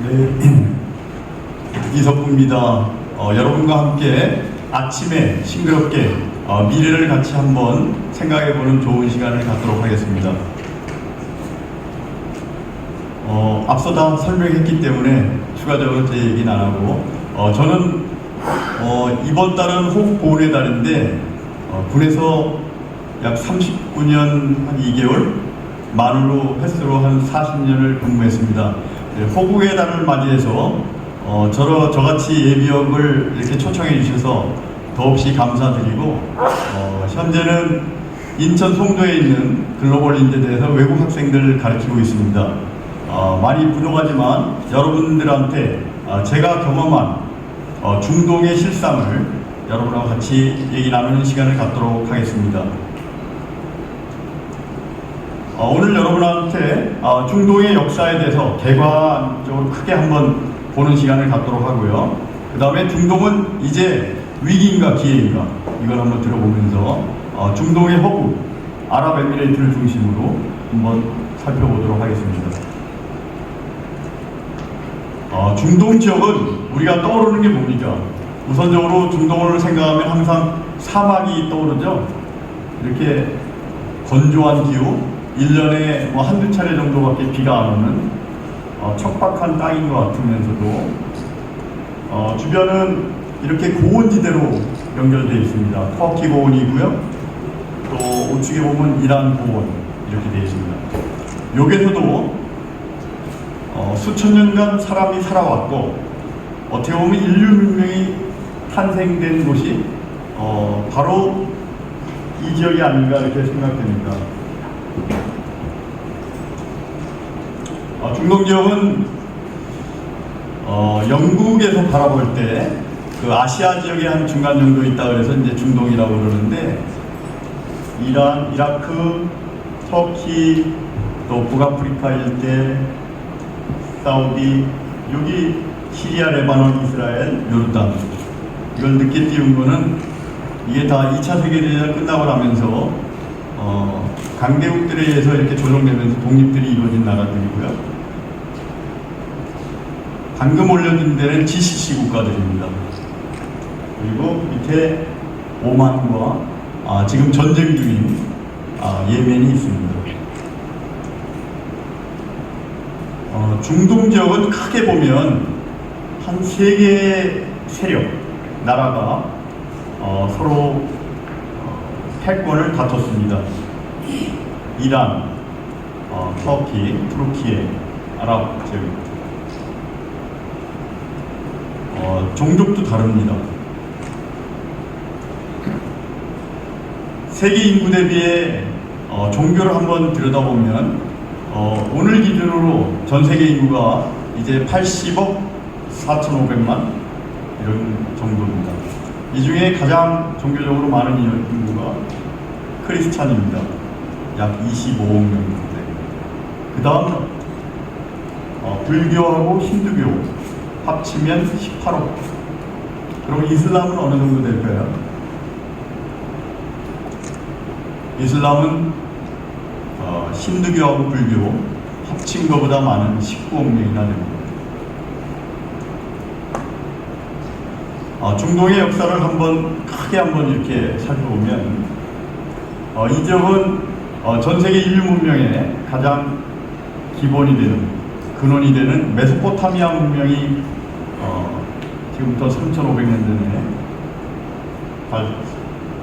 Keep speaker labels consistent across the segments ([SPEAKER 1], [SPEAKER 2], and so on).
[SPEAKER 1] 네, 이석구입니다. 여러분과 함께 아침에 싱그럽게 미래를 같이 한번 생각해보는 좋은 시간을 갖도록 하겠습니다. 앞서 다 설명했기 때문에 추가적으로 제 얘기는 안 하고, 저는 이번 달은 호국보훈의 달인데 군에서 약 39년 한 2개월, 만으로 횟수로 한 40년을 근무했습니다. 호국의 달을 맞이해서 저같이 예비역을 이렇게 초청해 주셔서 더없이 감사드리고, 현재는 인천 송도에 있는 글로벌 인재대에서 외국 학생들을 가르치고 있습니다. 많이 부족하지만 여러분들한테 제가 경험한 중동의 실상을 여러분하고 같이 얘기 나누는 시간을 갖도록 하겠습니다. 오늘 여러분한테 중동의 역사에 대해서 개관적으로 크게 한번 보는 시간을 갖도록 하고요. 그 다음에 중동은 이제 위기인가 기회인가, 이걸 한번 들어보면서 중동의 허브, 아랍에미레이트를 중심으로 한번 살펴보도록 하겠습니다. 중동 지역은 우리가 떠오르는 게 뭡니까? 우선적으로 중동을 생각하면 항상 사막이 떠오르죠. 이렇게 건조한 기후, 1년에 한두 차례 정도밖에 비가 안 오는 척박한 땅인 것 같으면서도 주변은 이렇게 고원지대로 연결되어 있습니다. 터키 고원이고요. 또 우측에 보면 이란 고원 이렇게 되어 있습니다. 여기에서도 수천 년간 사람이 살아왔고, 어떻게 보면 인류 문명이 탄생된 곳이 바로 이 지역이 아닌가 이렇게 생각됩니다. 중동 지역은 영국에서 바라볼 때 그 아시아 지역에 한 중간 정도 있다 그래서 이제 중동이라고 그러는데, 이란, 이라크, 터키, 또 북아프리카 일대, 사우디, 여기 시리아, 레바논, 이스라엘, 요르단, 이걸 늦게 띄운 거는 이게 다 2차 세계대전 끝나고 나면서 강대국들에 의해서 이렇게 조정되면서 독립들이 이루어진 나라들이고요. 방금 올려진 데는 GCC 국가들입니다. 그리고 밑에 오만과 지금 전쟁 중인 예멘이 있습니다. 중동 지역은 크게 보면 한 3개의 세력, 나라가 서로 패권을 다퉜습니다. 이란, 터키, 투르키예, 아랍 지역입니다. 종족도 다릅니다. 세계 인구 대비에 종교를 한번 들여다보면 오늘 기준으로 전 세계 인구가 이제 80억 4,500만 이런 정도입니다. 이 중에 가장 종교적으로 많은 인구가 크리스찬입니다. 약 25억 명 정도. 그 다음 불교하고 힌두교 합치면 18억. 그럼 이슬람은 어느 정도 될까요? 이슬람은 힌두교하고 불교 합친 것보다 많은 19억 명이나 됩니다. 중동의 역사를 크게 한번 이렇게 살펴보면, 이 지역은 전 세계 인류 문명의 가장 기본이 되는, 근원이 되는 메소포타미아 문명이 지금부터 3,500년 전에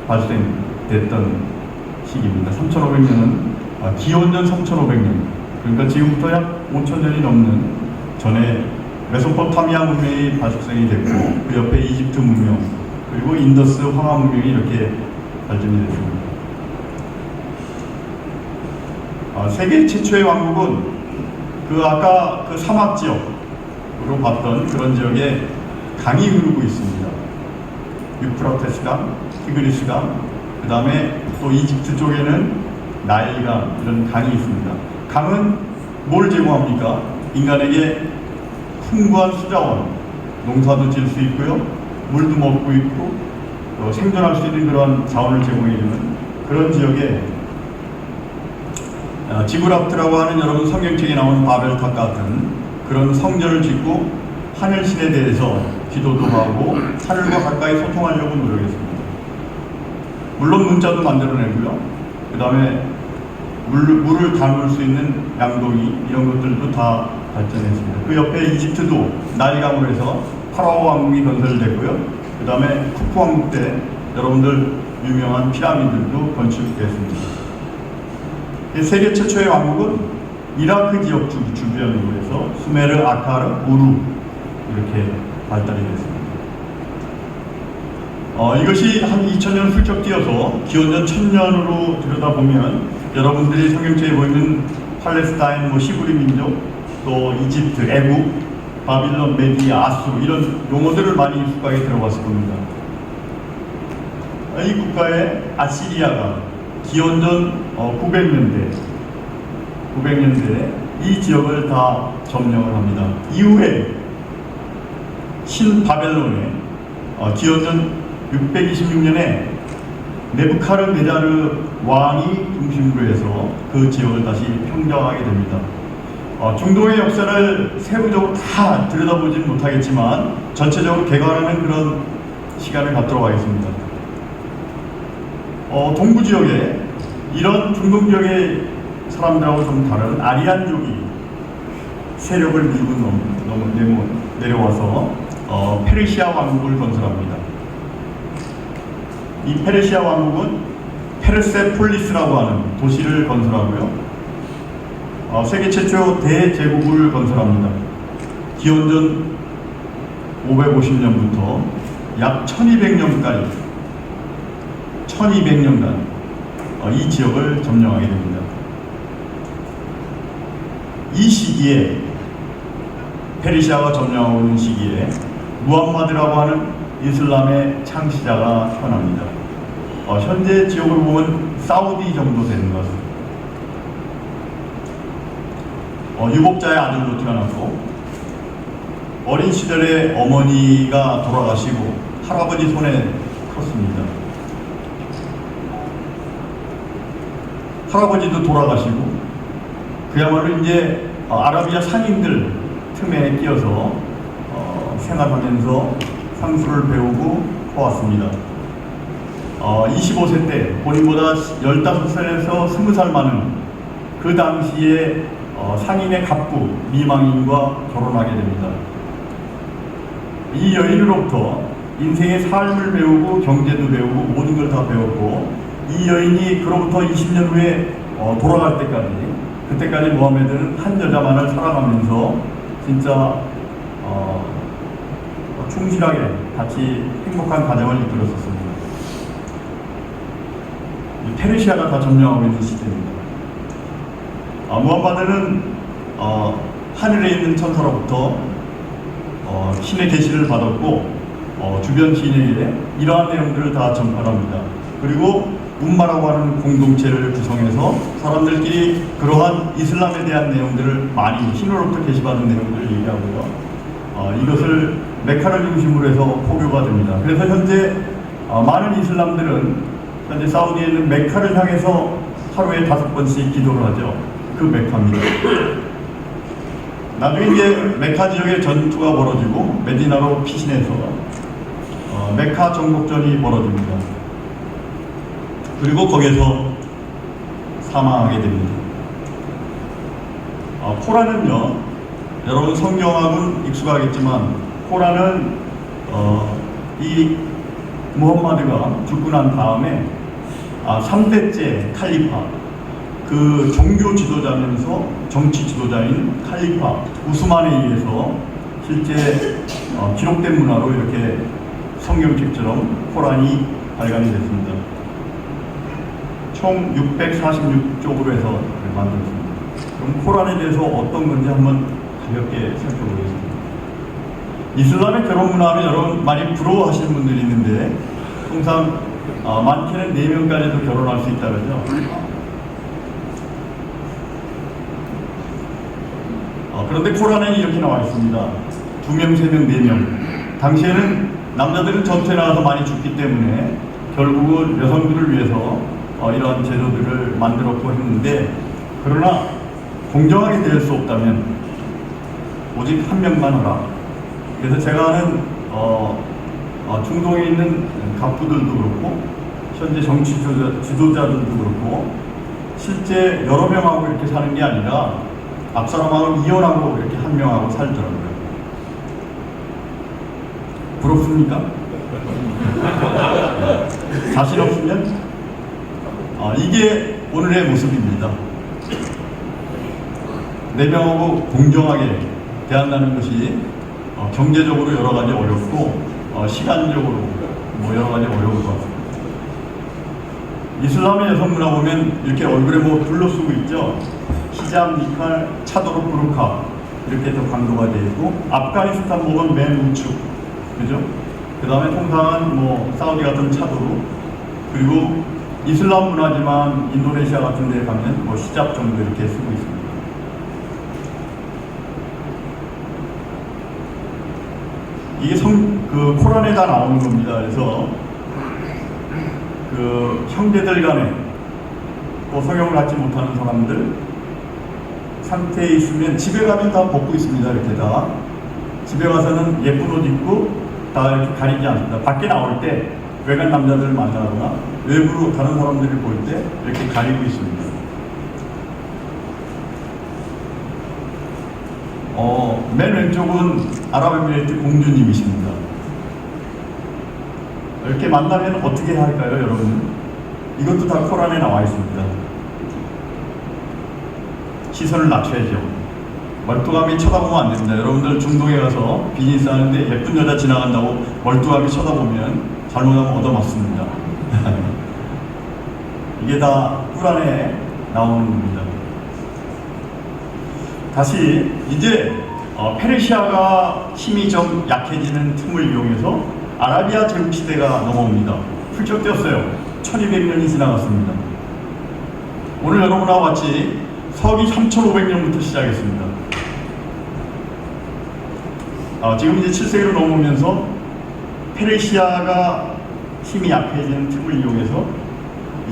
[SPEAKER 1] 발생됐던 시기입니다. 3,500년은 기원전 3,500년, 그러니까 지금부터 약 5,000년이 넘는 전에 메소포타미아 문명이 발생이 됐고, 그 옆에 이집트 문명, 그리고 인더스 황하 문명이 이렇게 발전이 됐습니다. 세계 최초의 왕국은 아까 그 사막 지역으로 봤던 그런 지역에 강이 흐르고 있습니다. 유프라테스 강, 티그리스 강, 그 다음에 또 이집트 쪽에는 나일강, 이런 강이 있습니다. 강은 뭘 제공합니까? 인간에게 풍부한 수자원, 농사도 지을 수 있고요, 물도 먹고 있고, 또 생존할 수 있는 그런 자원을 제공해주는 그런 지역에 지브락트라고 하는 여러분 성경책에 나오는 바벨탑 같은 그런 성전을 짓고 하늘신에 대해서 기도도 하고 하늘과 가까이 소통하려고 노력했습니다. 물론 문자도 만들어내고요. 그 다음에 물을 담을 수 있는 양동이 이런 것들도 다 발전했습니다. 그 옆에 이집트도 나일강으로 해서 파라오 왕국이 건설되고요. 그 다음에 쿠프 왕국 때 여러분들 유명한 피라미드도 건축됐습니다. 세계 최초의 왕국은 이라크 지역 주변으로 해서 수메르, 아카르, 우루 이렇게 발달이 됐습니다. 이것이 한 2000년 훌쩍 뛰어서 기원전 1000년으로 들여다보면 여러분들이 성경책에 보이는 팔레스타인, 히브리 민족, 또 이집트, 애국, 바빌론, 메디아, 아수르 이런 용어들을 많이 익숙하게 들어봤을 겁니다. 이 국가의 아시리아가 기원전 900년대에 이 지역을 다 점령을 합니다. 이후에 신바벨론에 기원전 626년에 네부카르네자르 왕이 중심으로 해서 그 지역을 다시 평정하게 됩니다. 중동의 역사를 세부적으로 다 들여다보지는 못하겠지만 전체적으로 개관하는 그런 시간을 갖도록 하겠습니다. 동부 지역에 이런 중동 지역의 사람들하고 좀 다른 아리안족이 세력을 밀고 내려와서 페르시아 왕국을 건설합니다. 이 페르시아 왕국은 페르세폴리스라고 하는 도시를 건설하고요. 세계 최초 대제국을 건설합니다. 기원전 550년부터 약 1200년간 이 지역을 점령하게 됩니다. 이 시기에 페르시아가 점령하고 있는 시기에 무함마드라고 하는 이슬람의 창시자가 태어납니다. 현재 지역으로 보면 사우디 정도 되는 것 같습니다. 유복자의 아들로 태어났고 어린 시절에 어머니가 돌아가시고 할아버지 손에 컸습니다. 할아버지도 돌아가시고 그야말로 이제 아라비아 상인들 틈에 끼어서 생활하면서 상수를 배우고 커왔습니다. 25세 때 본인보다 15살에서 20살 많은 그 당시에 상인의 갑부 미망인과 결혼하게 됩니다. 이 여인으로부터 인생의 삶을 배우고 경제도 배우고 모든 걸 다 배웠고 이 여인이 그로부터 20년 후에 돌아갈 때까지 그때까지 모하메드는 한 여자만을 사랑하면서 진짜 충실하게 같이 행복한 가정을 이끌었었습니다. 페르시아가 다 점령하고 있는 시대입니다. 무함마드는 하늘에 있는 천사로부터 신의 계시를 받았고 주변 시인에게 이러한 내용들을 다 전파합니다. 그리고 um마라고 하는 공동체를 구성해서 사람들끼리 그러한 이슬람에 대한 내용들을 많이 신으로부터 계시받은 내용들을 얘기하고요. 이것을 메카를 중심으로 해서 포교가 됩니다. 그래서 현재 많은 이슬람들은 현재 사우디에 있는 메카를 향해서 하루에 5번씩 기도를 하죠. 그 메카입니다. 나중에 이제 메카 지역에 전투가 벌어지고 메디나로 피신해서 메카 정복전이 벌어집니다. 그리고 거기에서 사망하게 됩니다. 코란은요, 여러분 성경하고는 익숙하겠지만 코란은 이 무함마드가 죽고 난 다음에 3대째 칼리파, 그 종교 지도자면서 정치 지도자인 칼리파 우스만에 의해서 실제 기록된 문화로 이렇게 성경책처럼 코란이 발간이 됐습니다. 총 646쪽으로 해서 만들었습니다. 그럼 코란에 대해서 어떤 건지 한번 가볍게 살펴보겠습니다. 이슬람의 결혼 문화하면 여러분 많이 부러워하시는 분들이 있는데 통상 많게는 4명까지도 결혼할 수 있다 그러죠. 그런데 코란에 이렇게 나와 있습니다. 2명, 3명, 4명. 당시에는 남자들은 전투에 나가서 많이 죽기 때문에 결국은 여성들을 위해서 이러한 제도들을 만들었고 했는데, 그러나 공정하게 될 수 없다면 오직 한 명만 하라. 그래서 제가 아는 중동에 있는 갑부들도 그렇고 현재 정치 지도자들도 그렇고 실제 여러 명하고 이렇게 사는 게 아니라 앞사람하고 이혼하고 이렇게 한 명하고 살더라고요. 부럽습니까? 자신 없으면 이게 오늘의 모습입니다. 네 명하고 공정하게 대한다는 것이 경제적으로 여러 가지 어렵고 시간적으로 여러 가지 어려울 것 같습니다. 이슬람의 여성 문화 보면 이렇게 얼굴에 둘러쓰고 있죠. 히잡, 니칼, 차도르, 부르카 이렇게 또 강조가 되어 있고, 아프가니스탄 보면 맨 우측, 그죠? 그 다음에 통상은 사우디 같은 차도르, 그리고 이슬람 문화지만 인도네시아 같은 데 가면 히잡 정도 이렇게 쓰고 있습니다. 이게 코란에 다 나오는 겁니다. 그래서 형제들 간에 성형을 갖지 못하는 사람들 상태에 있으면 집에 가면 다 벗고 있습니다. 이렇게 다 집에 가서는 예쁜 옷 입고 다 이렇게 가리지 않습니다. 밖에 나올 때 외간 남자들을 만나거나 외부로 다른 사람들을 볼 때 이렇게 가리고 있습니다. 맨 왼쪽은 아랍에미레이트 공주님이십니다. 이렇게 만나면 어떻게 할까요, 여러분? 이것도 다 코란에 나와 있습니다. 시선을 낮춰야죠. 멀뚱하게 쳐다보면 안 됩니다. 여러분들 중동에 가서 비즈니스 하는데 예쁜 여자 지나간다고 멀뚱하게 쳐다보면 잘못하면 얻어맞습니다. 이게 다 코란에 나오는 겁니다. 다시 이제 페르시아가 힘이 좀 약해지는 틈을 이용해서 아라비아 제국시대가 넘어옵니다. 훌쩍 뛰었어요. 1200년이 지나갔습니다. 오늘 여러분하고 같이 서기 3500년부터 시작했습니다. 지금 이제 7세기로 넘어오면서 페르시아가 힘이 약해지는 틈을 이용해서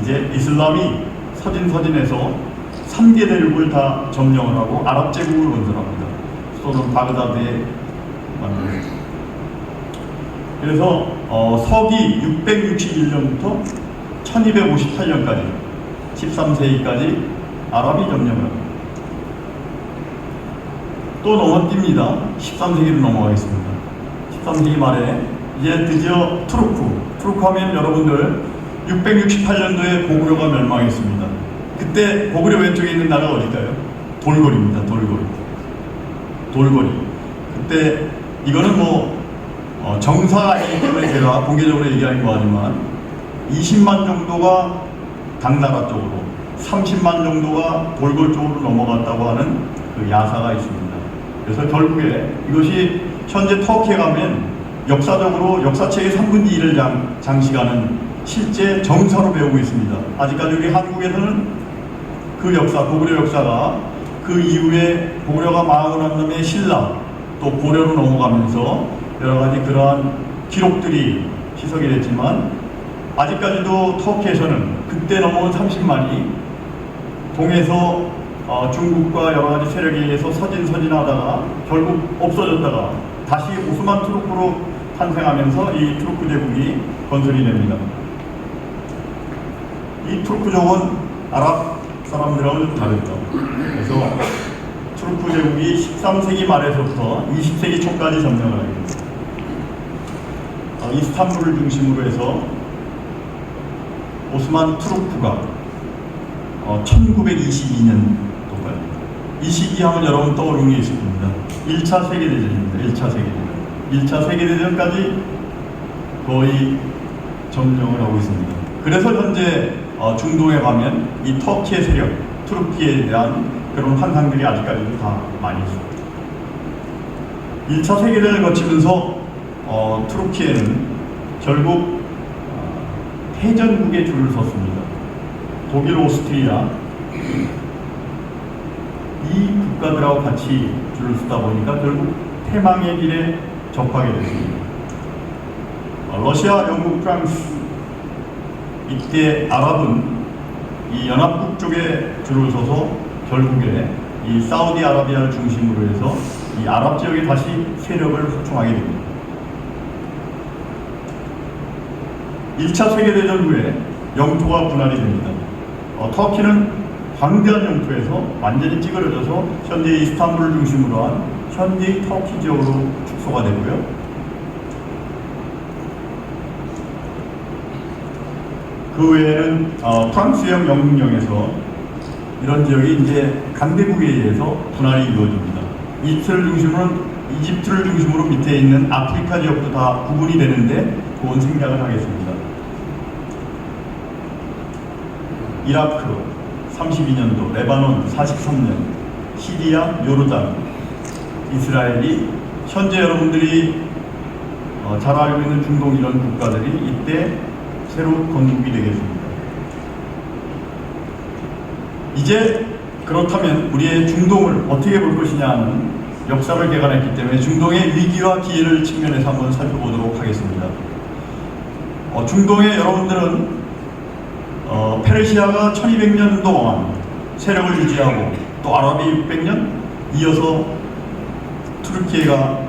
[SPEAKER 1] 이제 이슬람이 서진에서 3개 대륙을 다 점령을 하고 아랍 제국을 건설합니다. 수도는 바그다드에 만듭니다. 그래서 서기 661년부터 1258년까지 13세기까지 아랍이 점령을 합니다. 또 넘어뜁니다. 13세기로 넘어가겠습니다. 13세기 말에 이제 드디어 투르크 하면 여러분들 668년도에 고구려가 멸망했습니다. 그때 고구려 왼쪽에 있는 나라가 어딜까요? 돌고리입니다. 돌고리. 그때 이거는 정사가 아니기 때문에 제가 공개적으로 얘기하는 거지만 20만 정도가 당나라 쪽으로, 30만 정도가 돌골 쪽으로 넘어갔다고 하는 그 야사가 있습니다. 그래서 결국에 이것이 현재 터키에 가면 역사책의 3분의 1을 장식하는 실제 정사로 배우고 있습니다. 아직까지 우리 한국에서는 그 역사, 고구려 역사가 그 이후에 고구려가 망하고 난 다음에 신라 또 고려로 넘어가면서 여러 가지 그러한 기록들이 희석이 됐지만 아직까지도 터키에서는 그때 넘어온 30만이 동에서 중국과 여러 가지 세력에 의해서 서진하다가 결국 없어졌다가 다시 오스만 투르크로 탄생하면서 이 투르크 제국이 건설이 됩니다. 이 투르크족은 아랍 사람들하고는 좀 다르죠. 그래서 투르크 제국이 13세기 말에서부터 20세기 초까지 점령을 하게 됩니다. 이스탄불을 중심으로 해서 오스만 투르크가 1922년도까지 이 시기 하면 여러분 떠오르는 게 있을 겁니다. 1차 세계대전입니다. 1차 세계대전까지 거의 점령을 하고 있습니다. 그래서 현재 중동에 가면 이 터키의 세력, 투르키에 대한 그런 환상들이 아직까지도 다 많이 있습니다. 1차 세계대전을 거치면서 투르키에는 결국 해전국에 줄을 섰습니다. 독일, 오스트리아 이 국가들하고 같이 줄을 서다 보니까 결국 패망의 길에 접하게 됐습니다. 러시아, 영국, 프랑스 이때 아랍은 이 연합국 쪽에 줄을 서서 결국에 이 사우디아라비아를 중심으로 해서 이 아랍 지역에 다시 세력을 확충하게 됩니다. 1차 세계대전 후에 영토가 분할이 됩니다. 터키는 광대한 영토에서 완전히 찌그러져서 현재의 이스탄불을 중심으로 한 현재의 터키 지역으로 축소가 되고요. 그 외에는 프랑스형 영국령에서 이런 지역이 이제 강대국에 의해서 분할이 이루어집니다. 이집트를 중심으로 밑에 있는 아프리카 지역도 다 구분이 되는데 그건 생략을 하겠습니다. 이라크 32년도, 레바논 43년, 시리아, 요르단, 이스라엘이 현재 여러분들이 잘 알고 있는 중동 이런 국가들이 이때 새로 건국이 되겠습니다. 이제 그렇다면 우리의 중동을 어떻게 볼 것이냐 하는 역사를 개관했기 때문에 중동의 위기와 기회를 측면에서 한번 살펴보도록 하겠습니다. 중동에 여러분들은 페르시아가 1200년 동안 세력을 유지하고 또 아랍이 600년, 이어서 투르키예가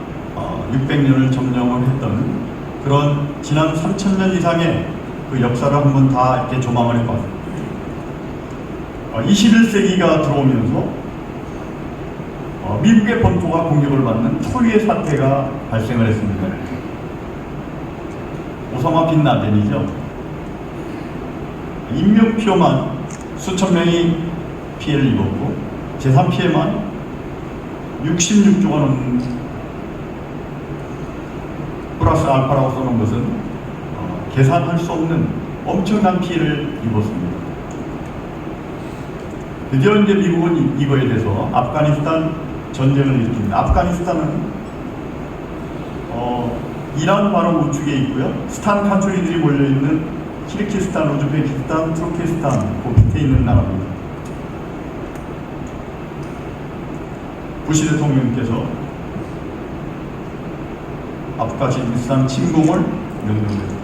[SPEAKER 1] 600년을 점령을 했던 그런 지난 3000년 이상의 그 역사를 한번 다 이렇게 조망을 해봤습니다. 21세기가 들어오면서 미국의 본토가 공격을 받는 초유의 사태가 발생을 했습니다. 오사마 빈 라덴이죠. 인명피해만 수천 명이 피해를 입었고 재산 피해만 66조가 넘는 플러스 알파라고 써놓은 것은 계산할 수 없는 엄청난 피해를 입었습니다. 드디어 이제 미국은 이거에 대해서 아프가니스탄 전쟁을 일으킵니다. 아프가니스탄은 이란 바로 우측에 있고요. 스탄 카츄리들이 몰려있는 키르기스탄, 우즈베키스탄, 투르키스탄 그 밑에 있는 나라입니다. 부시 대통령께서 아프가니스탄 침공을 명령했습니다.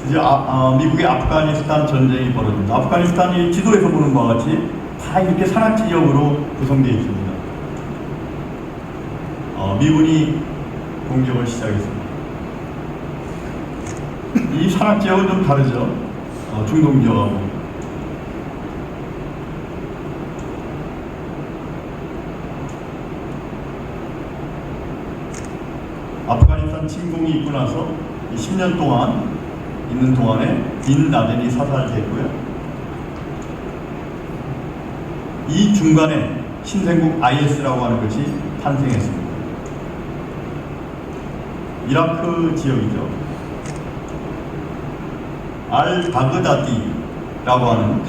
[SPEAKER 1] 드디어 미국의 아프가니스탄 전쟁이 벌어집니다. 아프가니스탄이 지도에서 보는 바와 같이 다 이렇게 산악 지역으로 구성되어 있습니다. 미군이 공격을 시작했습니다. 이 산악 지역은 좀 다르죠. 중동 지역하고. 아프가니스탄 침공이 있고 나서 10년 동안 있는 동안에 빈 라덴이 사살됐고요. 이 중간에 신생국 IS라고 하는 것이 탄생했습니다. 이라크 지역이죠. 알-바그다디라고 하는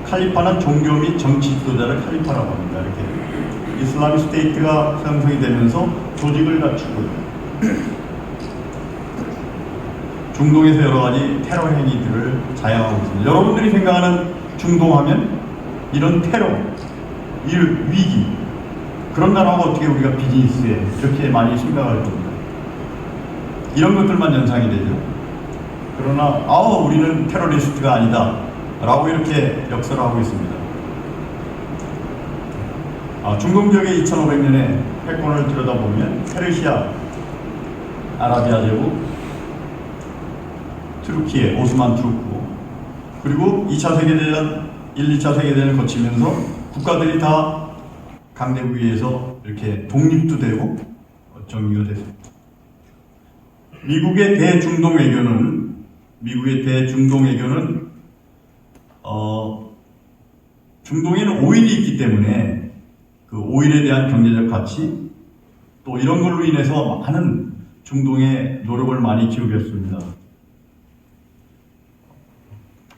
[SPEAKER 1] 칼리파는 종교 및 정치 지도자를 칼리파라고 합니다. 이렇게 이슬람ik 스테이트가 형성이 되면서 조직을 갖추고요. 중동에서 여러 가지 테러 행위들을 자행하고 있습니다. 여러분들이 생각하는 중동하면 이런 테러, 위기, 그런 나라가 어떻게 우리가 비즈니스에 이렇게 많이 생각할 겁니다. 이런 것들만 연상이 되죠. 그러나 우리는 테러리스트가 아니다 라고 이렇게 역설을 하고 있습니다. 중동 지역의 2500년의 패권을 들여다보면 페르시아, 아라비아 제국, 투르키예, 오스만 투르크, 그리고 2차 세계대전, 1, 2차 세계대전을 거치면서 국가들이 다 강대국에 의해서 이렇게 독립도 되고 정리가 됐습니다. 미국의 대중동 외교는 중동에는 오일이 있기 때문에 그 오일에 대한 경제적 가치 또 이런 걸로 인해서 많은 중동에 노력을 많이 기울였습니다.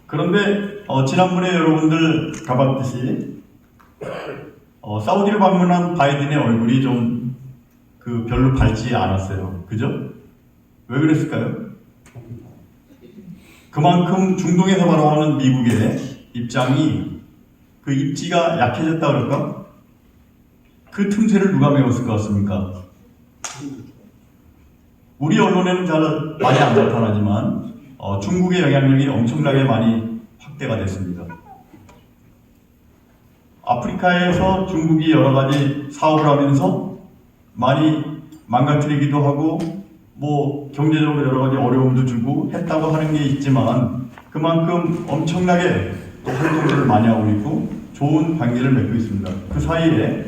[SPEAKER 1] 그런데 지난번에 여러분들 가봤듯이 사우디를 방문한 바이든의 얼굴이 좀 별로 밝지 않았어요. 그죠? 왜 그랬을까요? 그만큼 중동에서 바라보는 미국의 입장이 그 입지가 약해졌다 그럴까? 그 틈새를 누가 메웠을 것 같습니까? 우리 언론에는 잘 많이 안 나타나지만 중국의 영향력이 엄청나게 많이 확대가 됐습니다. 아프리카에서 중국이 여러 가지 사업을 하면서 많이 망가뜨리기도 하고 뭐 경제적으로 여러 가지 어려움도 주고 했다고 하는 게 있지만 그만큼 엄청나게 또 활동들을 많이 하고 있고 좋은 관계를 맺고 있습니다. 그 사이에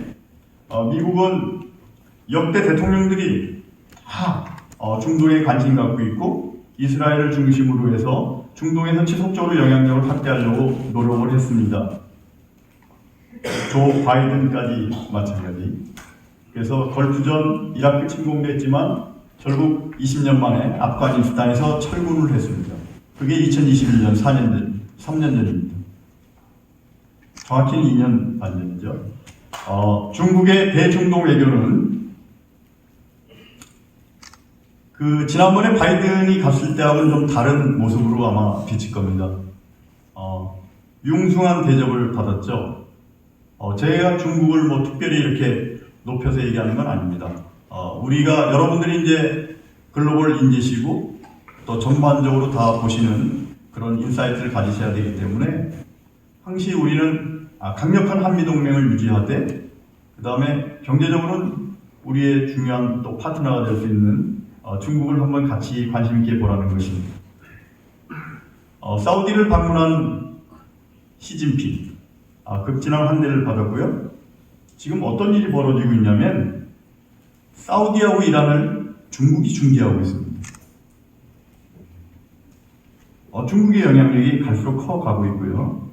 [SPEAKER 1] 미국은 역대 대통령들이 다 중동에 관심 갖고 있고 이스라엘을 중심으로 해서 중동에서 지속적으로 영향력을 확대하려고 노력을 했습니다. 조 바이든까지 마찬가지. 그래서 걸프전 이라크 침공도 했지만 결국 20년 만에 아프가니스탄에서 철군을 했습니다. 그게 2021년 3년 전입니다. 정확히는 2년 반 전이죠. 중국의 대중동 외교는 지난번에 바이든이 갔을 때하고는 좀 다른 모습으로 아마 비칠 겁니다. 융숭한 대접을 받았죠. 제가 중국을 뭐 특별히 이렇게 높여서 얘기하는 건 아닙니다. 우리가 여러분들이 이제 글로벌 인재시고 또 전반적으로 다 보시는 그런 인사이트를 가지셔야 되기 때문에 항시 우리는 강력한 한미동맹을 유지하되 그 다음에 경제적으로는 우리의 중요한 또 파트너가 될 수 있는 중국을 한번 같이 관심 있게 보라는 것입니다. 사우디를 방문한 시진핑 극진한 환대를 받았고요. 지금 어떤 일이 벌어지고 있냐면 사우디하고 이란을 중국이 중개하고 있습니다. 중국의 영향력이 갈수록 커가고 있고요.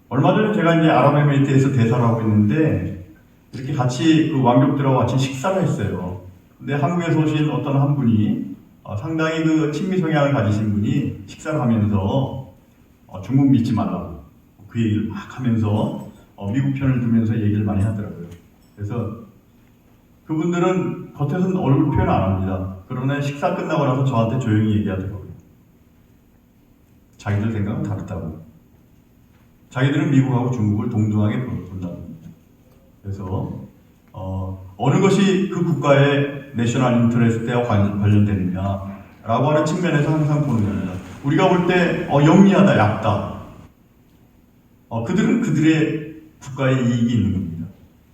[SPEAKER 1] 얼마 전에 제가 이제 아랍에미리트에서 대사를 하고 있는데 이렇게 같이 그 왕족들하고 같이 식사를 했어요. 근데 한국에서 오신 어떤 한 분이 상당히 그 친미 성향을 가지신 분이 식사를 하면서 중국 믿지 말라고 그 얘기를 막 하면서 미국 편을 두면서 얘기를 많이 하더라고요. 그래서 그분들은 겉에서는 얼굴 표현 안 합니다. 그러나 식사 끝나고 나서 저한테 조용히 얘기하더라고요. 자기들 생각은 다르다고. 자기들은 미국하고 중국을 동등하게 본다고 합니다. 그래서 어느 것이 그 국가의 내셔널 인터레스트와 관련되느냐라고 하는 측면에서 항상 보는 겁니다. 우리가 볼 때 영리하다, 얕다. 그들은 그들의 국가의 이익이 있는 겁니다.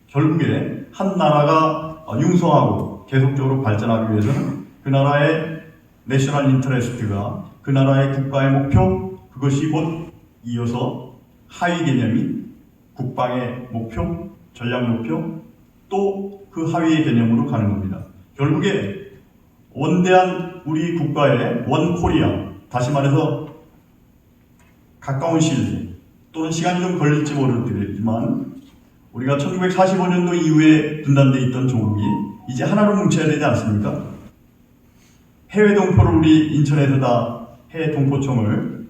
[SPEAKER 1] 결국에 한 나라가 융성하고 계속적으로 발전하기 위해서는 그 나라의 내셔널 인터레스트가 그 나라의 국가의 목표, 그것이 곧 이어서 하위 개념이 국방의 목표, 전략 목표, 또 그 하위의 개념으로 가는 겁니다. 결국에 원대한 우리 국가의 원 코리아, 다시 말해서 가까운 시일 또는 시간이 좀 걸릴지 모르겠지만 우리가 1945년도 이후에 분단되어 있던 조국이 이제 하나로 뭉쳐야 되지 않습니까? 해외 동포를 우리 인천에서다 해외 동포청을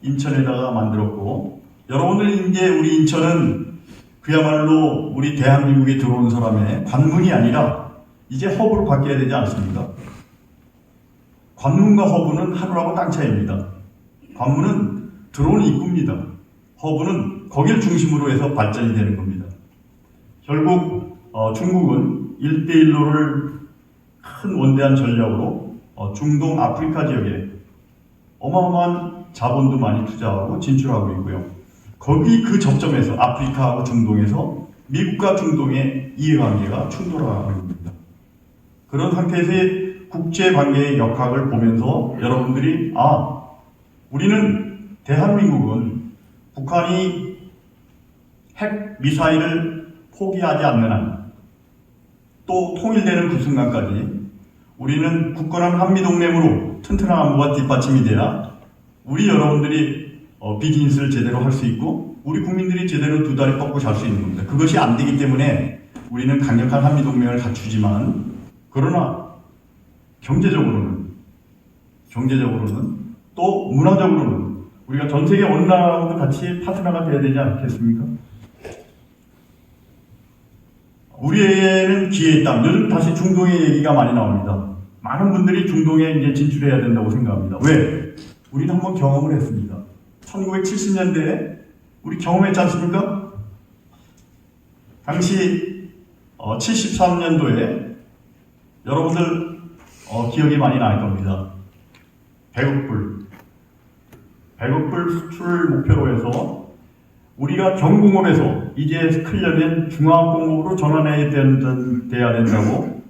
[SPEAKER 1] 인천에다가 만들었고 여러분들 이제 우리 인천은 그야말로 우리 대한민국에 들어온 사람의 관문이 아니라 이제 허브로 바뀌어야 되지 않습니까? 관문과 허브는 하루하고 땅 차이입니다. 관문은 들어오는 입구입니다. 허브는 거길 중심으로 해서 발전이 되는 겁니다. 결국 중국은 1대1로를 큰 원대한 전략으로 중동 아프리카 지역에 어마어마한 자본도 많이 투자하고 진출하고 있고요. 거기 그 접점에서 아프리카하고 중동에서 미국과 중동의 이해관계가 충돌하고 있습니다. 그런 상태에서의 국제관계의 역학을 보면서 여러분들이 우리는 대한민국은 북한이 핵 미사일을 포기하지 않는 한 또 통일되는 그 순간까지 우리는 굳건한 한미동맹으로 튼튼한 안보가 뒷받침이 돼야 우리 여러분들이 비즈니스를 제대로 할 수 있고 우리 국민들이 제대로 두 다리 뻗고 잘 수 있는 겁니다. 그것이 안 되기 때문에 우리는 강력한 한미동맹을 갖추지만 그러나 경제적으로는 또 문화적으로는 우리가 전 세계 어느 나라하고도 같이 파트너가 돼야 되지 않겠습니까? 우리에게는 기회의 땅. 요즘 다시 중동의 얘기가 많이 나옵니다. 많은 분들이 중동에 이제 진출해야 된다고 생각합니다. 왜? 우리는 한번 경험을 했습니다. 1970년대에 우리 경험했지 않습니까? 당시 73년도에 여러분들 기억이 많이 날 겁니다. 100억 불 수출 목표로 해서 우리가 경공업에서 이제 크려면 중화공업으로 전환해야 된다고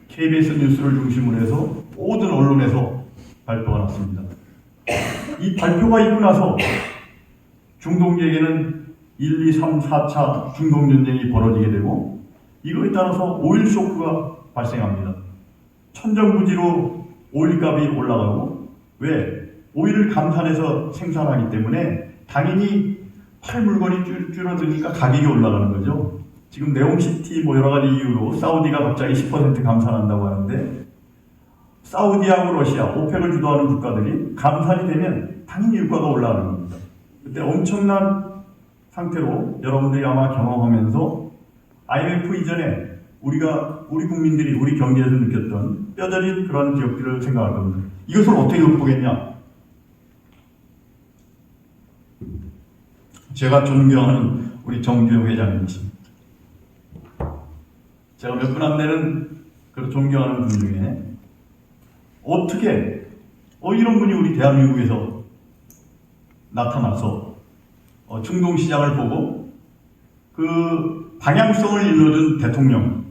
[SPEAKER 1] KBS 뉴스를 중심으로 해서 모든 언론에서 발표가 났습니다. 이 발표가 있고 나서 중동지역에는 1, 2, 3, 4차 중동전쟁이 벌어지게 되고 이거에 따라서 오일 쇼크가 발생합니다. 천정부지로 오일값이 올라가고 왜? 오일을 감산해서 생산하기 때문에 당연히 팔 물건이 줄어드니까 가격이 올라가는 거죠. 지금 네옴시티 뭐 여러 가지 이유로 사우디가 갑자기 10% 감산한다고 하는데 사우디하고 러시아, 오펙을 주도하는 국가들이 감산이 되면 당연히 유가가 올라가는 겁니다. 그때 엄청난 상태로 여러분들이 아마 경험하면서 IMF 이전에 우리 국민들이 우리 경제에서 느꼈던 뼈저린 그런 기억들을 생각할 겁니다. 이것을 어떻게 극복했냐? 제가 존경하는 우리 정주영 회장님이십니다. 제가 몇 분 안 되는 그 존경하는 분 중에 어떻게 이런 분이 우리 대한민국에서 나타나서 중동 시장을 보고 그 방향성을 일러준 대통령보다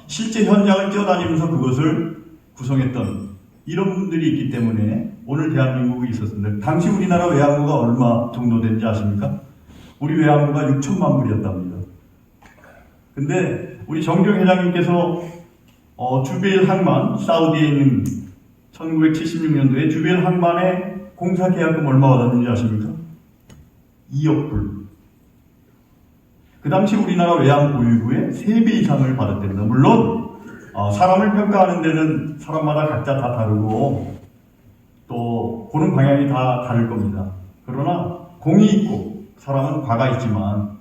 [SPEAKER 1] 실제 현장을 뛰어다니면서 그것을 구성했던 이런 분들이 있기 때문에 오늘 대한민국이 있었습니다. 당시 우리나라 외환부가 얼마 정도 된지 아십니까? 우리 외환부가 6천만 불이었답니다. 근데 우리 정경 회장님께서 주베일 항만, 사우디에 있는 1976년도에 주베일 항만에 공사 계약금 얼마 받았는지 아십니까? 2억 불. 그 당시 우리나라 외환 보유고의 3배 이상을 받았답니다. 물론 사람을 평가하는 데는 사람마다 각자 다 다르고 또 보는 방향이 다 다를 겁니다. 그러나 공이 있고 사람은 과가 있지만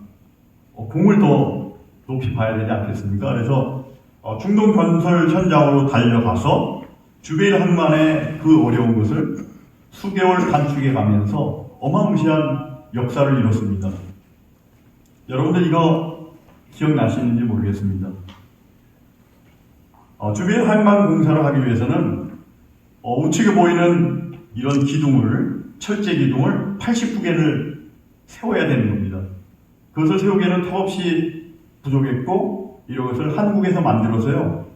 [SPEAKER 1] 공을 더 높이 봐야 되지 않겠습니까? 그래서 중동 건설 현장으로 달려가서 주베일 항만의 그 어려운 것을 수개월 단축해 가면서 어마무시한 역사를 이뤘습니다. 여러분들 이거 기억나시는지 모르겠습니다. 주베일 항만 공사를 하기 위해서는 우측에 보이는 이런 기둥을, 철제 기둥을 89개를 세워야 되는 겁니다. 그것을 세우기에는 턱없이 부족했고 이것을 한국에서 만들어서요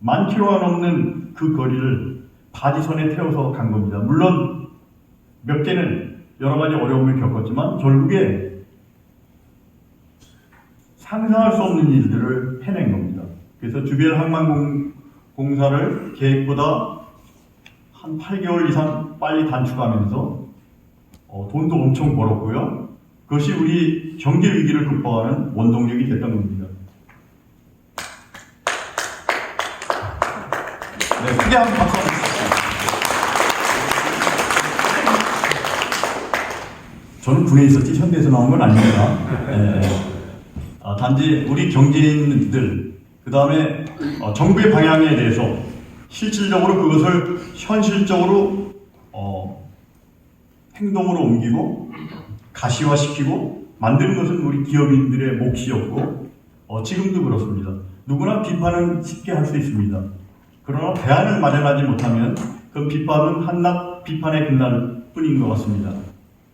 [SPEAKER 1] 10,000km가 넘는 그 거리를 바지선에 태워서 간 겁니다. 물론 몇 개는 여러 가지 어려움을 겪었지만 결국에 상상할 수 없는 일들을 해낸 겁니다. 그래서 주베일 항만 공사를 계획보다 한 8개월 이상 빨리 단축하면서 돈도 엄청 벌었고요. 그것이 우리 경제 위기를 극복하는 원동력이 됐던 겁니다. 네, 크게 한번 박수 한번 주세요. 저는 군에 있었지 현대에서 나온 건 아닙니다. 네. 단지 우리 경제인들 그 다음에 정부의 방향에 대해서 실질적으로 그것을 현실적으로 행동으로 옮기고 가시화시키고 만드는 것은 우리 기업인들의 몫이었고 지금도 그렇습니다. 누구나 비판은 쉽게 할 수 있습니다. 그러나 대안을 마련하지 못하면 그 비판은 한낱 비판의 근날 뿐인 것 같습니다.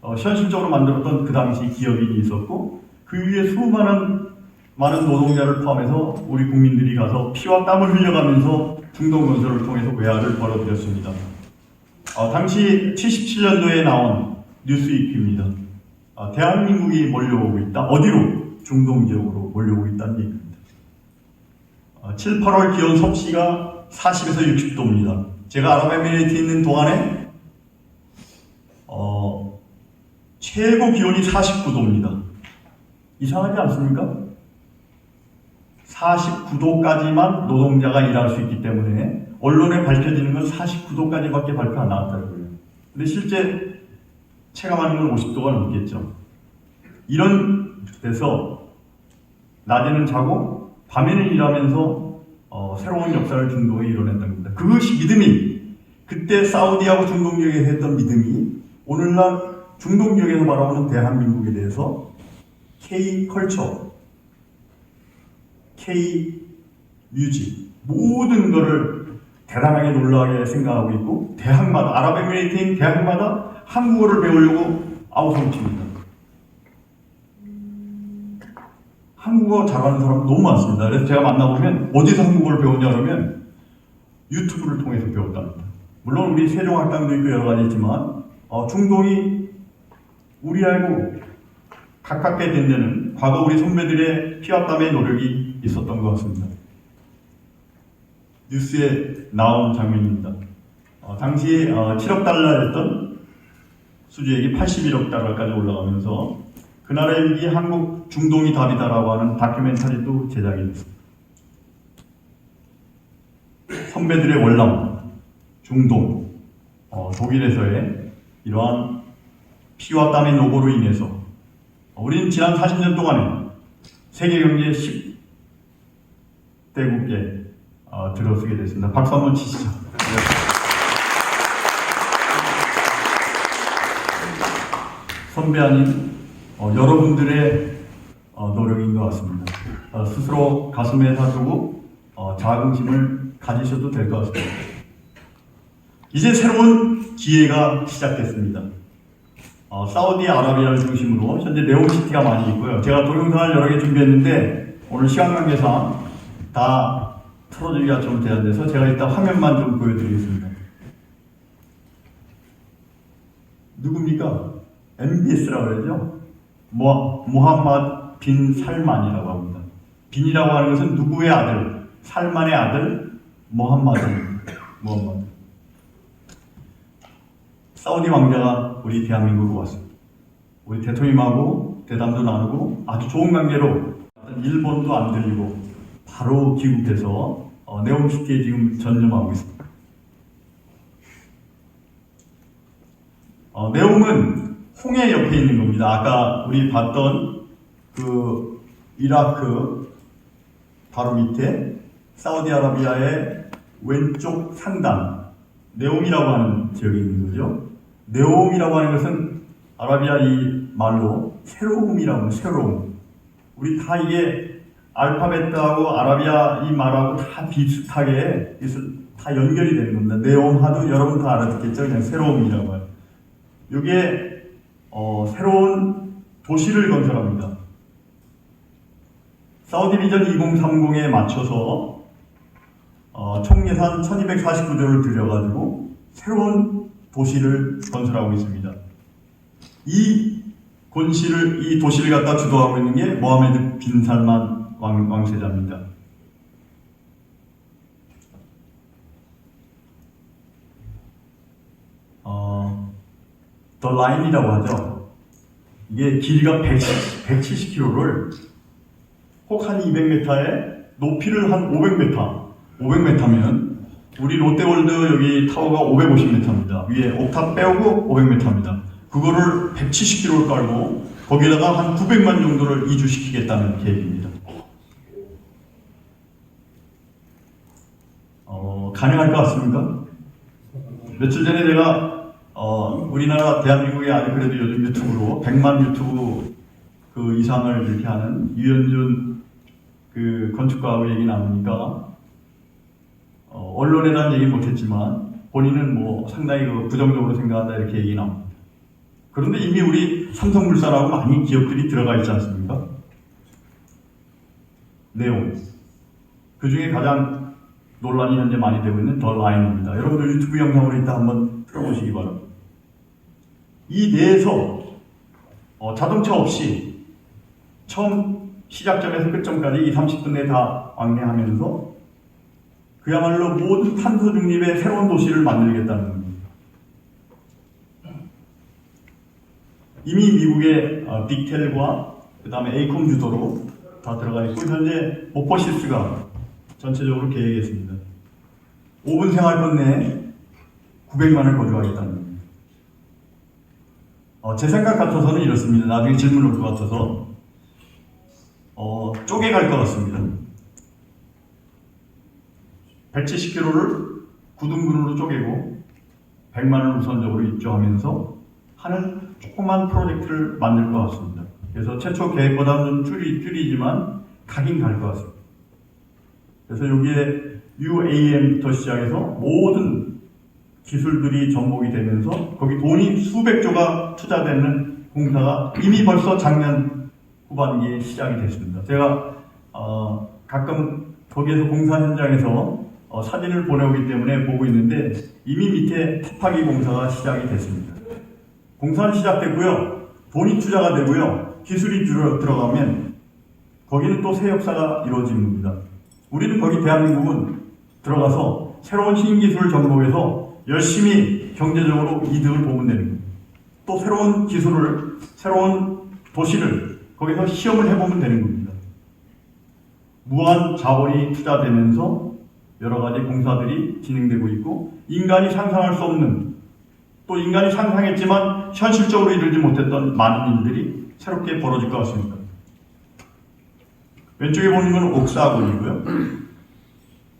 [SPEAKER 1] 현실적으로 만들었던 그 당시 기업인이 있었고 그 위에 많은 노동자를 포함해서 우리 국민들이 가서 피와 땀을 흘려가면서 중동건설을 통해서 외화를 벌어들였습니다. 당시 77년도에 나온 뉴스위크입니다. 대한민국이 몰려오고 있다. 어디로? 중동 지역으로 몰려오고 있다는 얘기입니다. 7, 8월 기온 섭씨가 40에서 60도입니다. 제가 아랍에미레이트에 있는 동안에 최고 기온이 49도입니다. 이상하지 않습니까? 49도까지만 노동자가 일할 수 있기 때문에 언론에 밝혀지는 건 49도까지밖에 발표 안 나왔더라고요. 근데 실제 체감하는 건 50도가 넘겠죠. 이런 데서 낮에는 자고 밤에는 일하면서 새로운 역사를 중동에 이뤄냈던 겁니다. 그것이 믿음이 그때 사우디하고 중동 지역에서 했던 믿음이 오늘날 중동 지역에서 바라보는 대한민국에 대해서 K-컬처, K-뮤직 모든 것을 대단하게 놀라게 생각하고 있고 대학마다 아랍에미레이트인 대학마다 한국어를 배우려고 아우성치입니다. 한국어 잘하는 사람 너무 많습니다. 그래서 제가 만나보면 어디서 한국어를 배웠냐 그러면 유튜브를 통해서 배웠답니다. 물론 우리 세종학당도 있고 여러 가지 있지만 중동이 우리하고 가깝게 된 데는 과거 우리 선배들의 피와 땀의 노력이 있었던 것 같습니다. 뉴스에 나온 장면입니다. 당시 7억 달러였던 수주액이 81억 달러까지 올라가면서 그 나라의 위기 한국 중동이 답이다라고 하는 다큐멘터리도 제작이 됐습니다. 선배들의 월남, 중동, 독일에서의 이러한 피와 땀의 노고로 인해서 우리는 지난 40년 동안에 세계경제 10대국에 들어서게 됐습니다. 박수 한번 치시죠. 선배 아닌 여러분들의 노력인 것 같습니다. 스스로 가슴에 사두고 자긍심을 가지셔도 될 것 같습니다. 이제 새로운 기회가 시작됐습니다. 사우디아라비아를 중심으로 현재 네옴시티가 많이 있고요. 제가 동영상을 여러 개 준비했는데 오늘 시간 관계상 다 틀어주기가 좀 제한돼서 제가 일단 화면만 좀 보여드리겠습니다. 누굽니까? MBS라고 그러죠? 모함마드 빈 살만이라고 합니다. 빈이라고 하는 것은 누구의 아들? 살만의 아들 모함마드. 사우디 왕자가 우리 대한민국으로 왔습니다. 우리 대통령하고 대담도 나누고 아주 좋은 관계로 일본도 안 들리고 바로 귀국해서 네옴시티에 지금 전념하고 있습니다. 네옴은 홍해 옆에 있는 겁니다. 아까 우리 봤던 그 이라크 바로 밑에 사우디아라비아의 왼쪽 상단 네옴이라고 하는 지역이 있는 거죠. 네옴이라고 하는 것은 아라비아 이 말로 새로움이라고 하는 새로움. 우리 다 이게 알파벳하고 아라비아 이 말하고 다 비슷하게 다 연결이 되는 겁니다. 네옴 하도 여러분 다 알아듣겠죠? 그냥 새로움이라고 해요. 이게 새로운 도시를 건설합니다. 사우디 비전 2030에 맞춰서 총 예산 1249조를 들여가지고 새로운 도시를 건설하고 있습니다. 이 도시를 갖다 주도하고 있는 게 모하메드 빈 살만 왕세자입니다. 더 라인이라고 하죠. 이게 길이가 170km를 혹 한 200m에 높이를 한 500m. 500m면 우리 롯데월드 여기 타워가 550m입니다. 위에 옥탑 빼고 500m입니다. 그거를 170km를 깔고 거기다가 한 900만 정도를 이주시키겠다는 계획입니다. 가능할 것 같습니까? 며칠 전에 제가 우리나라 대한민국에 아주 그래도 요즘 유튜브로 100만 유튜브 그 이상을 이렇게 하는 유현준 그 건축가하고 얘기 나누니까 언론에 대한 얘기 못했지만 본인은 뭐 상당히 그 부정적으로 생각한다 이렇게 얘기 나옵니다. 그런데 이미 우리 삼성물산하고 많이 기업들이 들어가 있지 않습니까? 네옴. 그 중에 가장 논란이 현재 많이 되고 있는 더 라인입니다. 여러분들 유튜브 영상으로 이따 한번 틀어보시기 바랍니다. 이 내에서 자동차 없이 처음 시작점에서 끝점까지 30분 내에 다 왕래하면서 그야말로 모든 탄소 중립의 새로운 도시를 만들겠다는 겁니다. 이미 미국의 빅텔과 그 다음에 에이콤 주도로 다 들어가 있고 현재 모퍼시스가 전체적으로 계획했습니다. 5분 생활권 내에 900만을 거주하겠다는 겁니다. 제 생각 같아서는 이렇습니다. 나중에 질문 올 것 같아서 쪼개갈 것 같습니다. 170km를 9등분으로 쪼개고 100만을 우선적으로 입주하면서 하는 조그만 프로젝트를 만들 것 같습니다. 그래서 최초 계획보다는 좀 줄이지만 가긴 갈 것 같습니다. 그래서 여기에 UAM부터 시작해서 모든 기술들이 접목이 되면서 거기 돈이 수백 조가 투자되는 공사가 이미 벌써 작년 후반기에 시작이 됐습니다. 제가 가끔 거기에서 공사 현장에서 사진을 보내오기 때문에 보고 있는데 이미 밑에 탑하기 공사가 시작이 됐습니다. 공사는 시작됐고요. 돈이 투자가 되고요. 기술이 들어가면 거기는 또 새 역사가 이루어지는 겁니다. 우리는 거기 대한민국은 들어가서 새로운 신기술을 접목해서 열심히 경제적으로 이득을 보면 되는 겁니다. 또 새로운 기술을, 새로운 도시를 거기서 시험을 해보면 되는 겁니다. 무한 자원이 투자되면서 여러 가지 공사들이 진행되고 있고 인간이 상상할 수 없는 또 인간이 상상했지만 현실적으로 이루지 못했던 많은 일들이 새롭게 벌어질 것 같습니다. 왼쪽에 보는 건 옥사군이고요.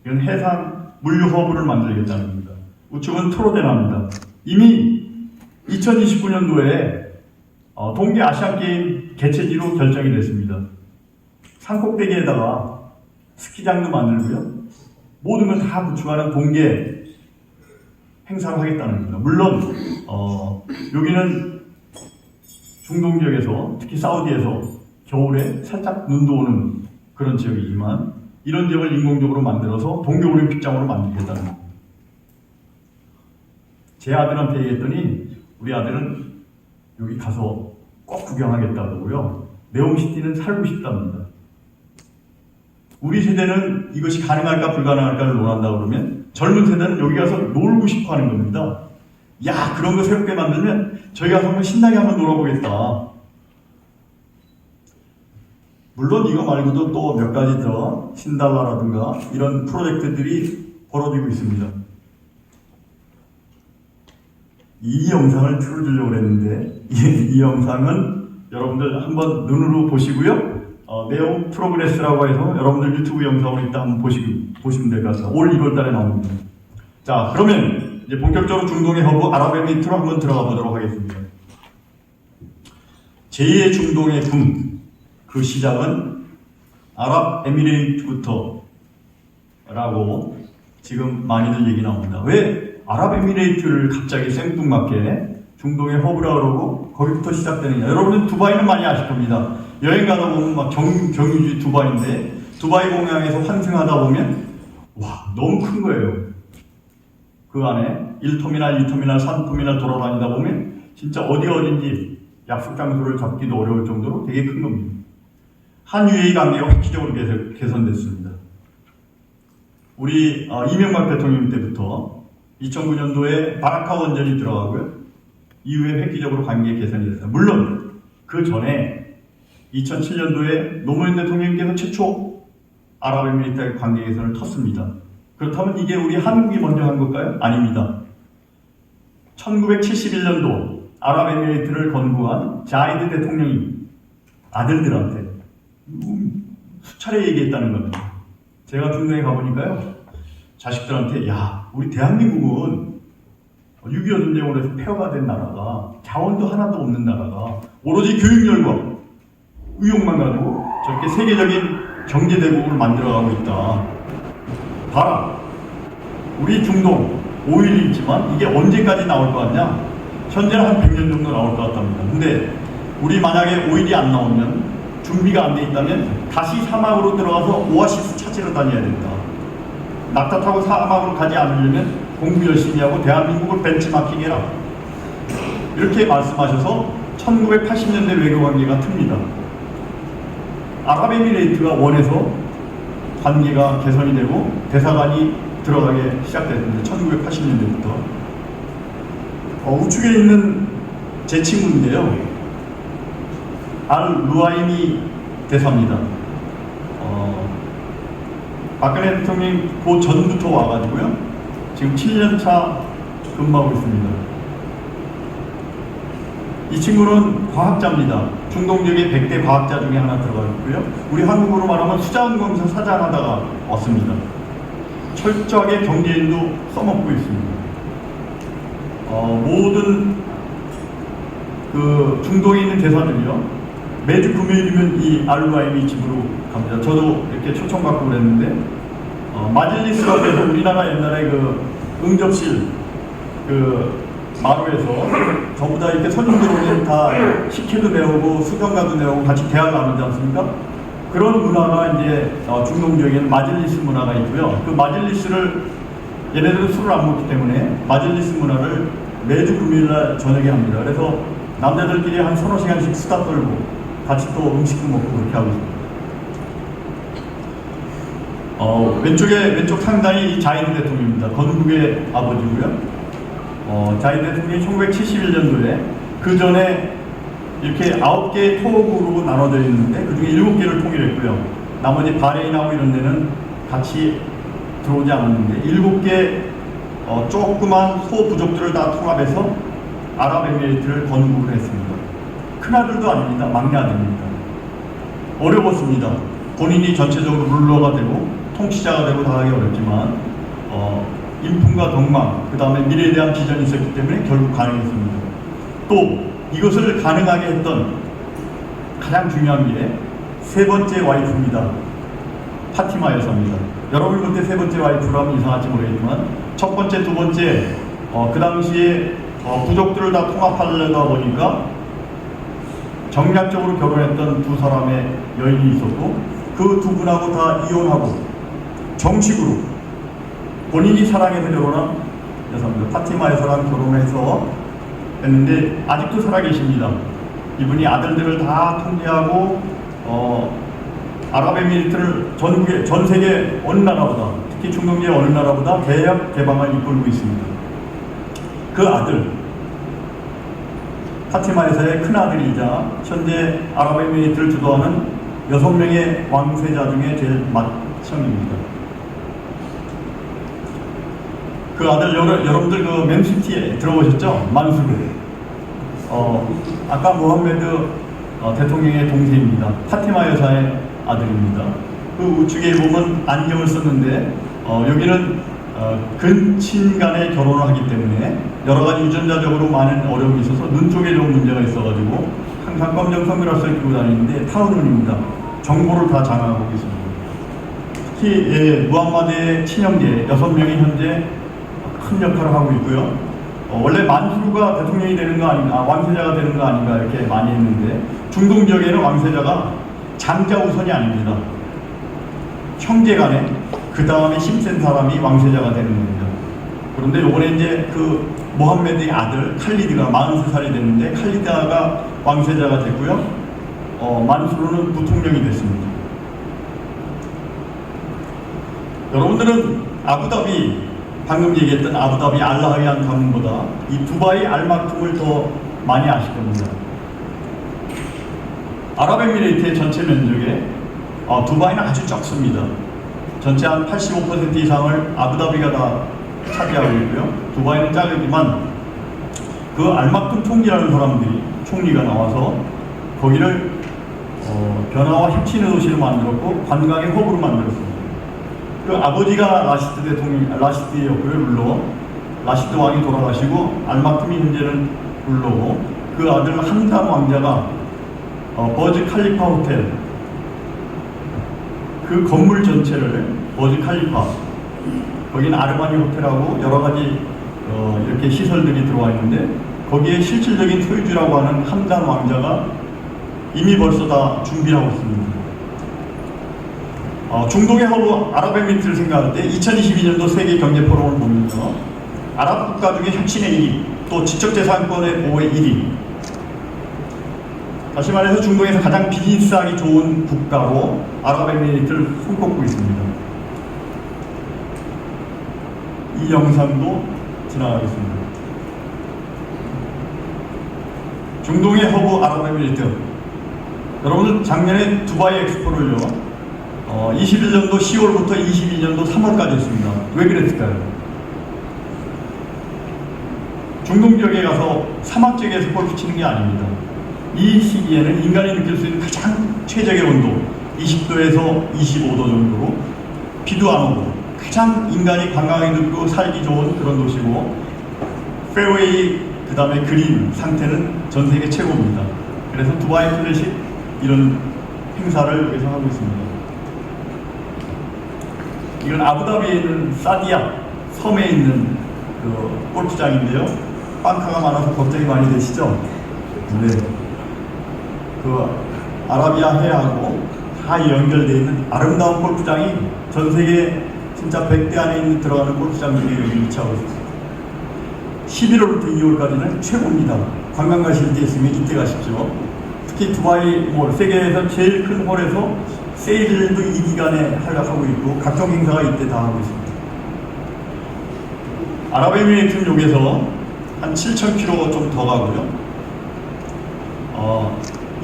[SPEAKER 1] 이건 해상 물류 허브를 만들겠다는 겁니다. 우측은 트로데나입니다. 이미 2029년도에 동계 아시안게임 개최지로 결정이 됐습니다. 산꼭대기에다가 스키장도 만들고요. 모든 걸 다 구축하는 동계 행사를 하겠다는 겁니다. 물론 여기는 중동 지역에서 특히 사우디에서 겨울에 살짝 눈도 오는 그런 지역이지만 이런 지역을 인공적으로 만들어서 동계올림픽장으로 만들겠다는 겁니다. 제 아들한테 얘기했더니 우리 아들은 여기 가서 꼭 구경하겠다고요. 네옴시티는 살고 싶답니다. 우리 세대는 이것이 가능할까 불가능할까를 논한다 그러면 젊은 세대는 여기 가서 놀고 싶어 하는 겁니다. 야, 그런 거 새롭게 만들면 저희 가서 한번 신나게 한번 놀아보겠다. 물론 이거 말고도 또 몇 가지 더 신달라라든가 이런 프로젝트들이 벌어지고 있습니다. 이 영상을 틀어주려고 했는데 이 영상은 여러분들 한번 눈으로 보시고요. 네옴 프로그레스라고 해서 여러분들 유튜브 영상으로 일단 한번 보시면 될 것 같습니다. 올 1월 달에 나옵니다. 자, 그러면 이제 본격적으로 중동의 허브 아랍에미리트로 한번 들어가 보도록 하겠습니다. 제2의 중동의 붐, 그 시작은 아랍에미레이트부터 라고 지금 많이들 얘기 나옵니다. 왜 아랍에미레이트를 갑자기 생뚱맞게 중동의 허브라 그러고 거기부터 시작되느냐. 여러분들 두바이는 많이 아실 겁니다. 여행 가다 보면 막 경유지 두바이인데 두바이 공항에서 환승하다 보면 와, 너무 큰 거예요. 그 안에 1터미널, 2터미널, 3터미널 돌아다니다 보면 진짜 어딘지 약속 장소를 잡기도 어려울 정도로 되게 큰 겁니다. 한UAE 관계가 획기적으로 개선됐습니다. 우리 이명박 대통령 때부터 2009년도에 바라카 원전이 들어가고요. 이후에 획기적으로 관계 개선이 됐습니다. 물론 그 전에 2007년도에 노무현 대통령께서 최초 아랍에미리트와의 관계 개선을 텄습니다. 그렇다면 이게 우리 한국이 먼저 한 걸까요? 아닙니다. 1971년도 아랍에미리트를 건국한 자이드 대통령이 아들들한테 수차례 얘기했다는 겁니다. 제가 중동에 가보니까요, 자식들한테 야, 우리 대한민국은 6.25 전쟁으로 해서 폐허가 된 나라가 자원도 하나도 없는 나라가 오로지 교육열과 의욕만 가지고 저렇게 세계적인 경제대국을 만들어가고 있다. 봐라, 우리 중동 오일이 있지만 이게 언제까지 나올 것 같냐? 현재는 한 100년 정도 나올 것 같답니다. 근데 우리 만약에 오일이 안 나오면 준비가 안 돼 있다면 다시 사막으로 들어가서 오아시스 찾으러 다녀야 된다. 낙타 타고 사막으로 가지 않으려면 공부 열심히 하고 대한민국을 벤치마킹 해라. 이렇게 말씀하셔서 1980년대 외교관계가 틉니다. 아랍에미레이트가 원해서 관계가 개선이 되고 대사관이 들어가게 시작됐습니다. 1980년대부터. 우측에 있는 제 친구인데요. 알-루아이미 대사입니다. 박근혜 대통령이 그 전부터 와가지고요. 지금 7년차 근무하고 있습니다. 이 친구는 과학자입니다. 중동 지역의 100대 과학자 중에 하나 들어가 있고요. 우리 한국으로 말하면 수자원공사 사장하다가 왔습니다. 철저하게 경제인도 써먹고 있습니다. 모든 그 중동에 있는 대사들이요. 매주 금요일이면 이 알루아이미 집으로 갑니다. 저도 이렇게 초청받고 그랬는데, 마질리스라고 해서 우리나라 옛날에 그 응접실, 그 마루에서 전부 다 이렇게 손님들 오면 다 식혜도 내오고 수정가도 내오고 같이 대화를 나누지 않습니까? 그런 문화가 이제 중동 지역에는 마질리스 문화가 있고요. 그 마질리스를 얘네들은 술을 안 먹기 때문에 마질리스 문화를 매주 금요일날 저녁에 합니다. 그래서 남자들끼리 한 서너 시간씩 수다 떨고 같이 또 음식도 먹고 그렇게 하고 있습니다. 왼쪽 상당히 자이드 대통령입니다. 건국의 아버지고요. 자이드 대통령이 1971년도에 그 전에 이렇게 9개의 토국으로 나눠져 있는데 그 중에 7개를 통일했고요. 나머지 바레인하고 이런 데는 같이 들어오지 않았는데 7개 조그만 소부족들을 다 통합해서 아랍에미리트를 건국을 했습니다. 큰아들도 아닙니다. 막내 아들입니다. 어려웠습니다. 본인이 전체적으로 룰러가 되고 통치자가 되고 다 하기 어렵지만 인품과 덕망, 그 다음에 미래에 대한 비전이 있었기 때문에 결국 가능했습니다. 또 이것을 가능하게 했던 가장 중요한 게 세 번째 와이프입니다. 파티마 여사입니다. 여러분 그때 세 번째 와이프라면 이상할지 모르겠지만 첫 번째, 두 번째 그 당시에 부족들을 다 통합하려다 보니까 정략적으로 결혼했던 두 사람의 여인이 있었고 그 두 분하고 다 이혼하고 정식으로 본인이 사랑해서 결혼한 여사입니다. 파티마 여사랑 결혼해서 했는데 아직도 살아계십니다. 이분이 아들들을 다 통제하고 아랍에미리트를 전 세계 어느 나라보다 특히 중동의 어느 나라보다 개혁 개방을 이끌고 있습니다. 그 아들 파티마 여사의 큰 아들이자 현재 아랍에미리트를 주도하는 6명의 왕세자 중에 제일 맏형입니다. 그 아들 여러분들 그 맨시티에 들어보셨죠? 만수르. 아까 모함메드 대통령의 동생입니다. 파티마 여사의 아들입니다. 그 우측에 보면 안경을 썼는데 여기는 근친 간에 결혼을 하기 때문에 여러 가지 유전자적으로 많은 어려움이 있어서 눈 쪽에 좀 문제가 있어가지고 항상 검정 선글라스를 끼고 다니는데 타운눈입니다. 정보를 다 장악하고 있습니다. 특히 무함마드의 친형제 6명이 현재 큰 역할을 하고 있고요. 원래 만수르가 대통령이 되는 거 아닌가, 왕세자가 되는 거 아닌가 이렇게 많이 했는데 중동 지역에는 왕세자가 장자 우선이 아닙니다. 형제간에 그 다음에 힘센 사람이 왕세자가 되는 겁니다. 그런데 이번에 이제 그 모함메드의 아들 칼리드가 43살이 됐는데 칼리드가 왕세자가 됐고요. 만수르는 부통령이 됐습니다. 여러분들은 아부다비 방금 얘기했던 아부다비 알라하이안 가문보다 이 두바이 알막tum을 더 많이 아실 겁니다. 아랍에미레이트의 전체 면적에 두바이는 아주 적습니다. 전체 한 85% 이상을 아부다비가 다 차지하고 있고요. 두바이는 작지만 그 알막tum 총리라는 사람들이 총리가 나와서 거기를 변화와 혁신의 도시로 만들었고 관광의 허브로 만들었습니다. 그 아버지가 라시드 대통령, 라시드였고요, 룰러. 라시드 왕이 돌아가시고 알막툼이 현재는 룰러고 그 아들 함단 왕자가 버즈 칼리파 호텔 그 건물 전체를 버즈 칼리파 거기는 아르마니 호텔하고 여러 가지 이렇게 시설들이 들어와 있는데 거기에 실질적인 소유주라고 하는 함단 왕자가 이미 벌써 다 준비를 하고 있습니다. 중동의 허브 아랍에미리트를 생각할 때 2022년도 세계 경제 포럼을 보면요. 아랍 국가 중에 혁신의 1위, 또 지적재산권의 보호의 1위. 다시 말해서 중동에서 가장 비즈니스하기 좋은 국가로 아랍에미리트를 손꼽고 있습니다. 이 영상도 지나가겠습니다. 중동의 허브 아랍에미리트. 여러분들 작년에 두바이 엑스포를요. 21년도 10월부터 22년도 3월까지 했습니다. 왜 그랬을까요? 중동 지역에 가서 사막 지역에서 골프 치는 게 아닙니다. 이 시기에는 인간이 느낄 수 있는 가장 최적의 온도 20도에서 25도 정도로 비도 안 오고 가장 인간이 관광하게 느끼고 살기 좋은 그런 도시고 페어웨이 그 다음에 그린 상태는 전 세계 최고입니다. 그래서 두바이 클래식 이런 행사를 여기서 하고 있습니다. 이건 아부다비에 있는 사디아 섬에 있는 그 골프장인데요. 빵카가 많아서 걱정이 많이 되시죠? 네. 그 아라비아 해하고 다 연결되어 있는 아름다운 골프장이 전 세계 진짜 100대 안에 있는 들어가는 골프장들이 여기 위치하고 있습니다. 11월부터 2월까지는 최고입니다. 관광 가실 때 있으면 이때 가십시오. 특히 두바이 몰, 세계에서 제일 큰 홀에서 세일도 이 기간에 하고 있고 각종 행사가 이때 다 하고 있습니다. 아랍에미레이트는 여기서 한 7,000km 좀 더 가고요.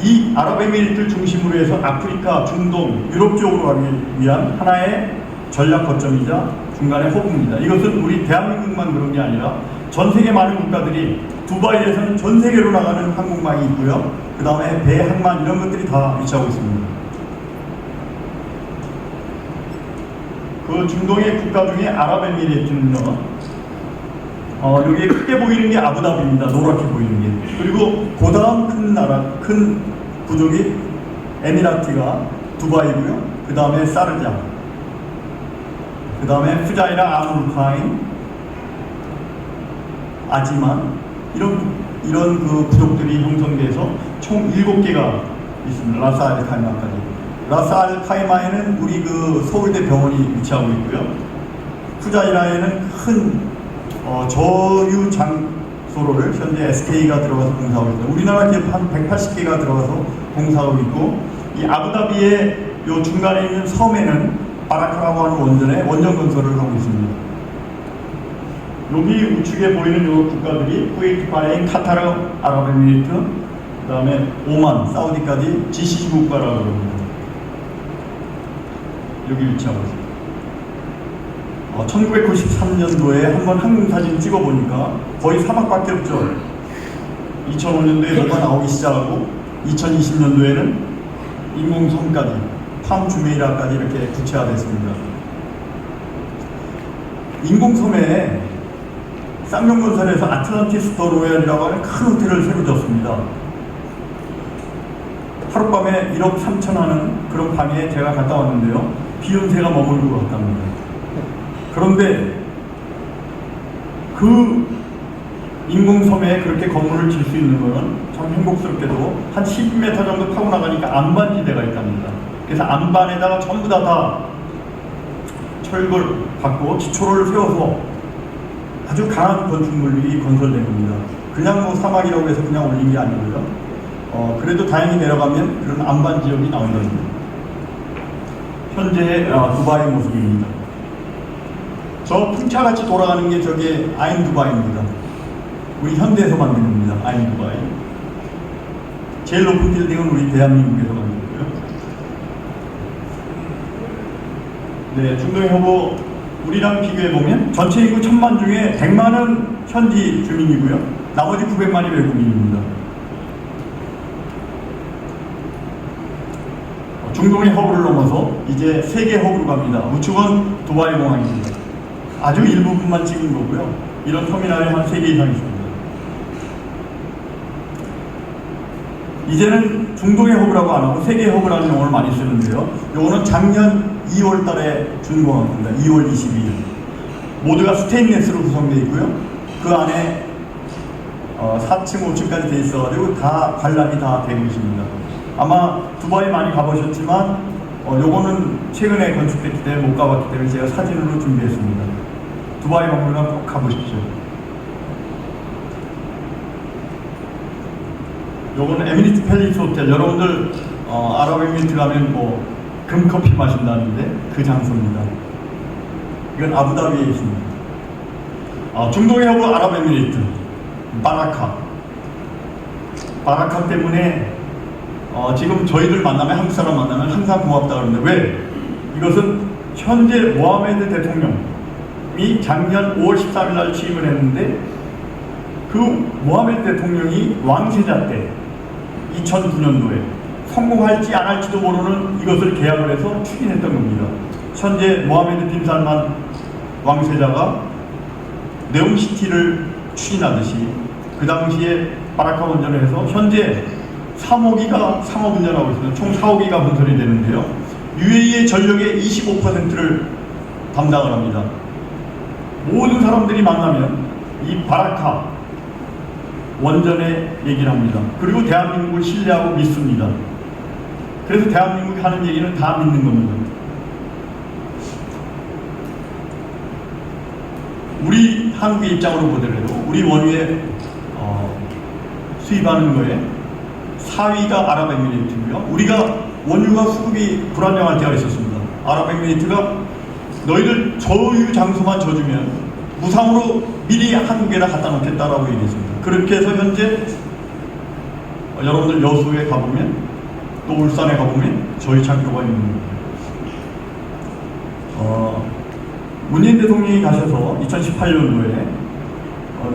[SPEAKER 1] 이 아랍에미레이트를 중심으로 해서 아프리카, 중동, 유럽 쪽으로 가기 위한 하나의 전략 거점이자 중간의 허브입니다. 이것은 우리 대한민국만 그런 게 아니라 전 세계 많은 국가들이 두바이에서는 전 세계로 나가는 항공망이 있고요. 그 다음에 배, 항만 이런 것들이 다 위치하고 있습니다. 그 중동의 국가 중에 아랍에미레이트는요. 여기 크게 보이는 게 아부다비입니다. 노랗게 보이는 게. 그리고 그 다음 큰 나라, 큰 부족이 에미라티가 두바이고요. 그 다음에 사르자. 그 다음에 후자이라, 아물카인, 아지만 이런 그 부족들이 형성돼서 총 7개가 있습니다. 라스 알 카이마까지. 라스 알 카이마에는 우리 그 서울대 병원이 위치하고 있고요. 후자이라에는 큰 저유 장소로를 현재 SK가 들어가서 공사하고 있습니다. 우리나라 기업 한 180개가 들어가서 공사하고 있고, 이 아부다비의 요 중간에 있는 섬에는 바라카라고 하는 원전에 원전 건설을 하고 있습니다. 여기 우측에 보이는 요 국가들이 쿠웨이트, 바레인, 카타르, 아랍에미리트, 그 다음에 오만, 사우디까지 GCC 국가라고 합니다. 여기 위치하고 있습니다. 1993년도에 한번 항공사진 찍어보니까 거의 사막밖에 없죠. 2005년도에 뭐가 나오기 시작하고 2020년도에는 인공섬까지, 팜 주메이라까지 이렇게 구체화됐습니다. 인공섬에 쌍용건설에서 아틀란티스 더 로얄이라고 하는 큰 호텔을 새로 졌습니다. 하룻밤에 1억 3천 하는 그런 방에 제가 갔다 왔는데요. 비욘세가 머물고 갔답니다. 그런데 그 인공섬에 그렇게 건물을 질 수 있는 것은 참 행복스럽게도 한 12m 정도 파고 나가니까 안반지대가 있답니다. 그래서 안반에다가 전부 다 철골 받고 기초를 세워서 아주 강한 건축물이 건설된 겁니다. 그냥 뭐 사막이라고 해서 그냥 올린 게 아니고요. 그래도 다행히 내려가면 그런 안반 지역이 나온답니다. 현재 두바이 모습입니다. 저 풍차같이 돌아가는 게 저게 아인 두바이입니다. 우리 현대에서 만든 겁니다. 아인 두바이. 제일 높은 빌딩은 우리 대한민국에서 만든 거고요. 네, 중동의 허브 우리랑 비교해보면 전체 인구 1000만 중에 100만은 현지 주민이고요. 나머지 900만이 외국인입니다. 중동의 허브를 넘어서 이제 세계 허브로 갑니다. 우측은 두바이 공항입니다. 아주 일부분만 찍은 거고요. 이런 터미널이 한 3개 이상 있습니다. 이제는 중동의 허브라고 안 하고 세계 허브라는 용어를 많이 쓰는데요. 요거는 작년 2월 달에 준 거입니다. 2월 22일. 모두가 스테인레스로 구성되어 있고요. 그 안에 4층, 5층까지 되어 있어가지고 다 관람이 다 되고 있습니다. 아마 두바이 많이 가보셨지만 요거는 최근에 건축됐기 때문에 못 가봤기 때문에 제가 사진으로 준비했습니다. 두바이 박물관 꼭 가보십시오. 요거는 에미리트 팰리스 호텔. 여러분들 아랍에미리트 가면 뭐 금커피 마신다는데 그 장소입니다. 이건 아부다비에 있습니다. 중동의 허브 아랍에미리트 바라카 때문에 지금 저희들 만나면, 한국 사람 만나면 항상 고맙다 그러는데 왜? 이것은 현재 모하메드 대통령이 작년 5월 13일 날 취임을 했는데 그 모하메드 대통령이 왕세자 때 2009년도에 성공할지 안 할지도 모르는 이것을 계약을 해서 추진했던 겁니다. 현재 모하메드 빈 살만 왕세자가 네옴시티를 추진하듯이 그 당시에 바라카 원전을 해서 현재 3호기가 운전하고 있습니다. 총 4호기가 건설이 되는데요. UAE의 전력의 25%를 담당을 합니다. 모든 사람들이 만나면 이 바라카 원전의 얘기를 합니다. 그리고 대한민국을 신뢰하고 믿습니다. 그래서 대한민국이 하는 얘기는 다 믿는 겁니다. 우리 한국의 입장으로 보더라도 우리 원유에 수입하는 거에 4위가 아랍에미리트고요. 우리가 원유가 수급이 불안정할 때가 있었습니다. 아랍에미리트가 너희들 저유 장소만 져주면 무상으로 미리 한국에다 갖다 놓겠다라고 얘기했습니다. 그렇게 해서 현재 여러분들 여수에 가보면 또 울산에 가보면 저희 창고가 있는 겁니다. 문재인 대통령이 가셔서 2018년도에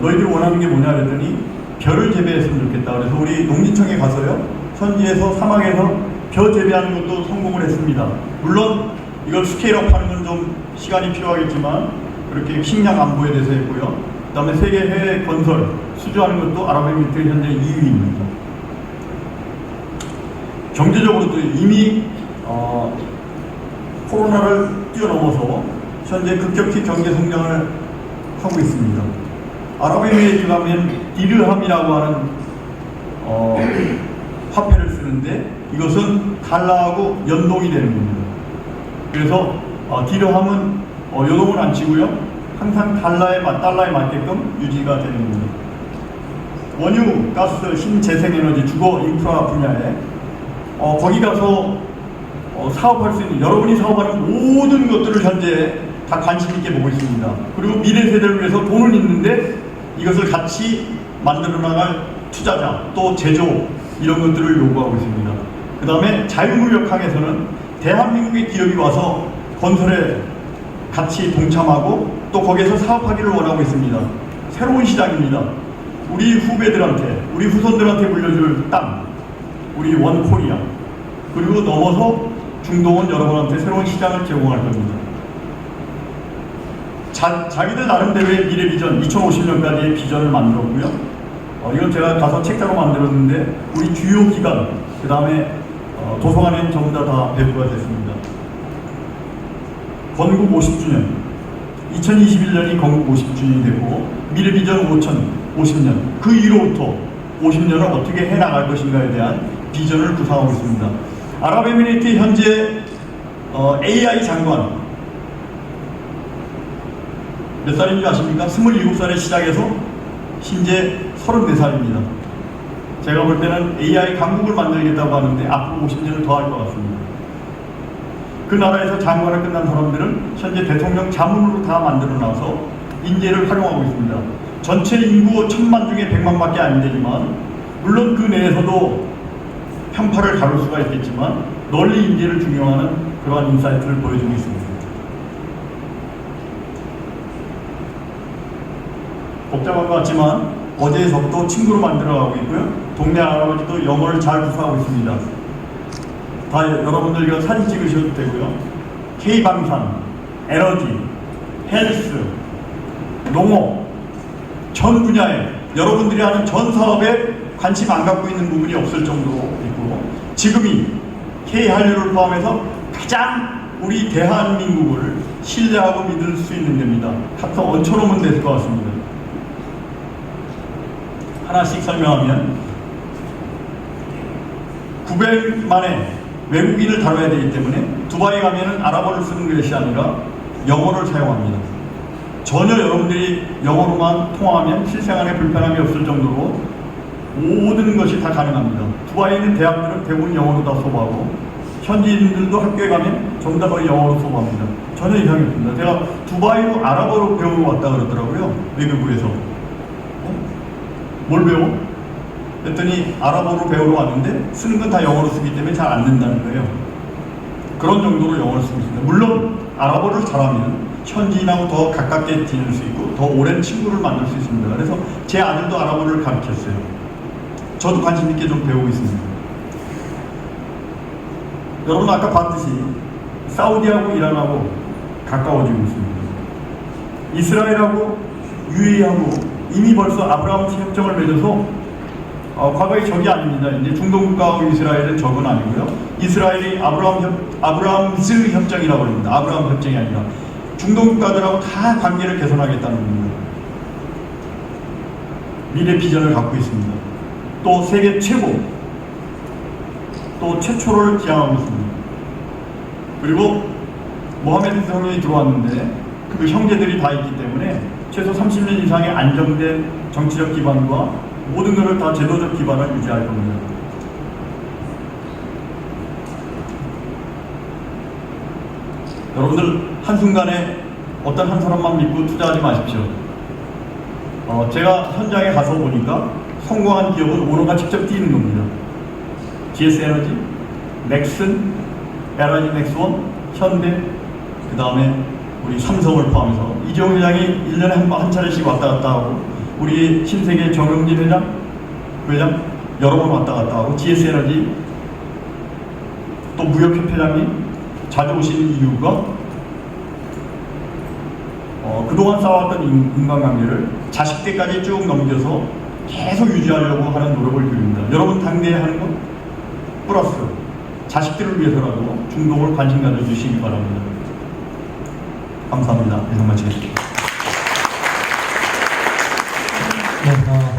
[SPEAKER 1] 너희들 원하는 게 뭐냐 그랬더니 벼를 재배했으면 좋겠다. 그래서 우리 농지청에 가서요, 현지에서 사막에서 벼 재배하는 것도 성공을 했습니다. 물론 이걸 스케일업 하는 건 좀 시간이 필요하겠지만 그렇게 식량 안보에 대해서 했고요. 그 다음에 세계 해외 건설 수주하는 것도 아랍에미리트 현재 2위입니다. 경제적으로도 이미 코로나를 뛰어넘어서 현재 급격히 경제 성장을 하고 있습니다. 아랍에미리트 가면 디르함이라고 하는 화폐를 쓰는데 이것은 달러하고 연동이 되는 겁니다. 그래서 디르함은 요동은 안 치고요, 항상 달러에 맞게끔 유지가 되는 겁니다. 원유, 가스, 신재생에너지, 주거, 인프라 분야에 거기 가서 사업할 수 있는, 여러분이 사업하는 모든 것들을 현재 다 관심 있게 보고 있습니다. 그리고 미래 세대를 위해서 돈은 있는데 이것을 같이 만들어 나갈 투자자, 또 제조, 이런 것들을 요구하고 있습니다. 그 다음에 자유무역항에서는 대한민국의 기업이 와서 건설에 같이 동참하고 또 거기에서 사업하기를 원하고 있습니다. 새로운 시장입니다. 우리 후배들한테, 우리 후손들한테 물려줄 땅, 우리 원코리아, 그리고 넘어서 중동은 여러분한테 새로운 시장을 제공할 겁니다. 자기들 나름대로의 미래 비전, 2050년까지의 비전을 만들었고요. 이건 제가 가서 책자로 만들었는데 우리 주요 기관, 그 다음에 도서관에는 전부 다 배부가 됐습니다. 건국 50주년, 2021년이 건국 50주년이 되고 미래 비전 50년, 그 이후로부터 50년을 어떻게 해나갈 것인가에 대한 비전을 구상하고 있습니다. 아랍에미리트 현재 AI 장관 몇 살인지 아십니까? 27살에 시작해서 현재 34살입니다. 제가 볼 때는 AI 강국을 만들겠다고 하는데 앞으로 50년을 더 할 것 같습니다. 그 나라에서 장관을 끝난 사람들은 현재 대통령 자문으로 다 만들어놔서 인재를 활용하고 있습니다. 전체 인구 1000만 중에 100만밖에 안 되지만 물론 그 내에서도 편파를 가를 수가 있겠지만 널리 인재를 중용하는 그러한 인사이트를 보여주고 있습니다. 복잡한 것 같지만 어제에서부터 친구로 만들어가고 있고요. 동네 할아버지도 영어를 잘 구사하고 있습니다. 다 여러분들 이거 사진 찍으셔도 되고요. K방산, 에너지, 헬스, 농업, 전 분야에 여러분들이 하는 전 사업에 관심 안 갖고 있는 부분이 없을 정도로 있고, 지금이 K한류를 포함해서 가장 우리 대한민국을 신뢰하고 믿을 수 있는 데입니다. 갖다 얹혀놓으면 될 것 같습니다. 하나씩 설명하면 900만의 외국인을 다뤄야 되기 때문에 두바이 가면은 아랍어를 쓰는 것이 아니라 영어를 사용합니다. 전혀 여러분들이 영어로만 통화하면 실생활에 불편함이 없을 정도로 모든 것이 다 가능합니다. 두바이에 있는 대학들은 대부분 영어로 다 수업하고 현지인들도 학교에 가면 전부 다 거의 영어로 수업합니다. 전혀 이상이 없습니다. 제가 두바이로 아랍어로 배우러 왔다 그러더라고요. 외교부에서. 뭘 배워? 그랬더니 아랍어로 배우러 왔는데 쓰는 건 다 영어로 쓰기 때문에 잘 안 된다는 거예요. 그런 정도로 영어를 쓰고 있습니다. 물론 아랍어를 잘하면 현지인하고 더 가깝게 지낼 수 있고 더 오랜 친구를 만들 수 있습니다. 그래서 제 아들도 아랍어를 가르쳤어요. 저도 관심 있게 좀 배우고 있습니다. 여러분 아까 봤듯이 사우디하고 이란하고 가까워지고 있습니다. 이스라엘하고 UAE하고 이미 벌써 아브라함 협정을 맺어서 과거의 적이 아닙니다. 이제 중동 국가하고 이스라엘은 적은 아니고요. 이스라엘이 아브라함즈 협정이라고 합니다. 아브라함 협정이 아니라 중동 국가들하고 다 관계를 개선하겠다는 겁니다. 미래 비전을 갖고 있습니다. 또 세계 최고, 또 최초를 지향하고 있습니다. 그리고 모하메드 대통령이 들어왔는데 그 형제들이 다 있기 때문에 최소 30년 이상의 안정된 정치적 기반과 모든 것을 다 제도적 기반을 유지할 겁니다. 여러분들 한순간에 어떤 한 사람만 믿고 투자하지 마십시오. 제가 현장에 가서 보니까 성공한 기업은 오너가 직접 뛰는 겁니다. GS에너지, 넥슨, LG 넥스원, 현대, 그 다음에 우리 삼성을 포함해서 이재용 회장이 1년에 한 차례씩 왔다 갔다 하고, 우리 신세계 정영진 회장 여러 번 왔다 갔다 하고, GS에너지 또 무역협회장님 자주 오시는 이유가 그동안 쌓아왔던 인간관계를 자식 때까지 쭉 넘겨서 계속 유지하려고 하는 노력을 기울입니다. 여러분 당내에 하는 것 플러스 자식들을 위해서라도 중동을 관심 가져주시기 바랍니다. 감사합니다. 이상 마치겠습니다.
[SPEAKER 2] 네,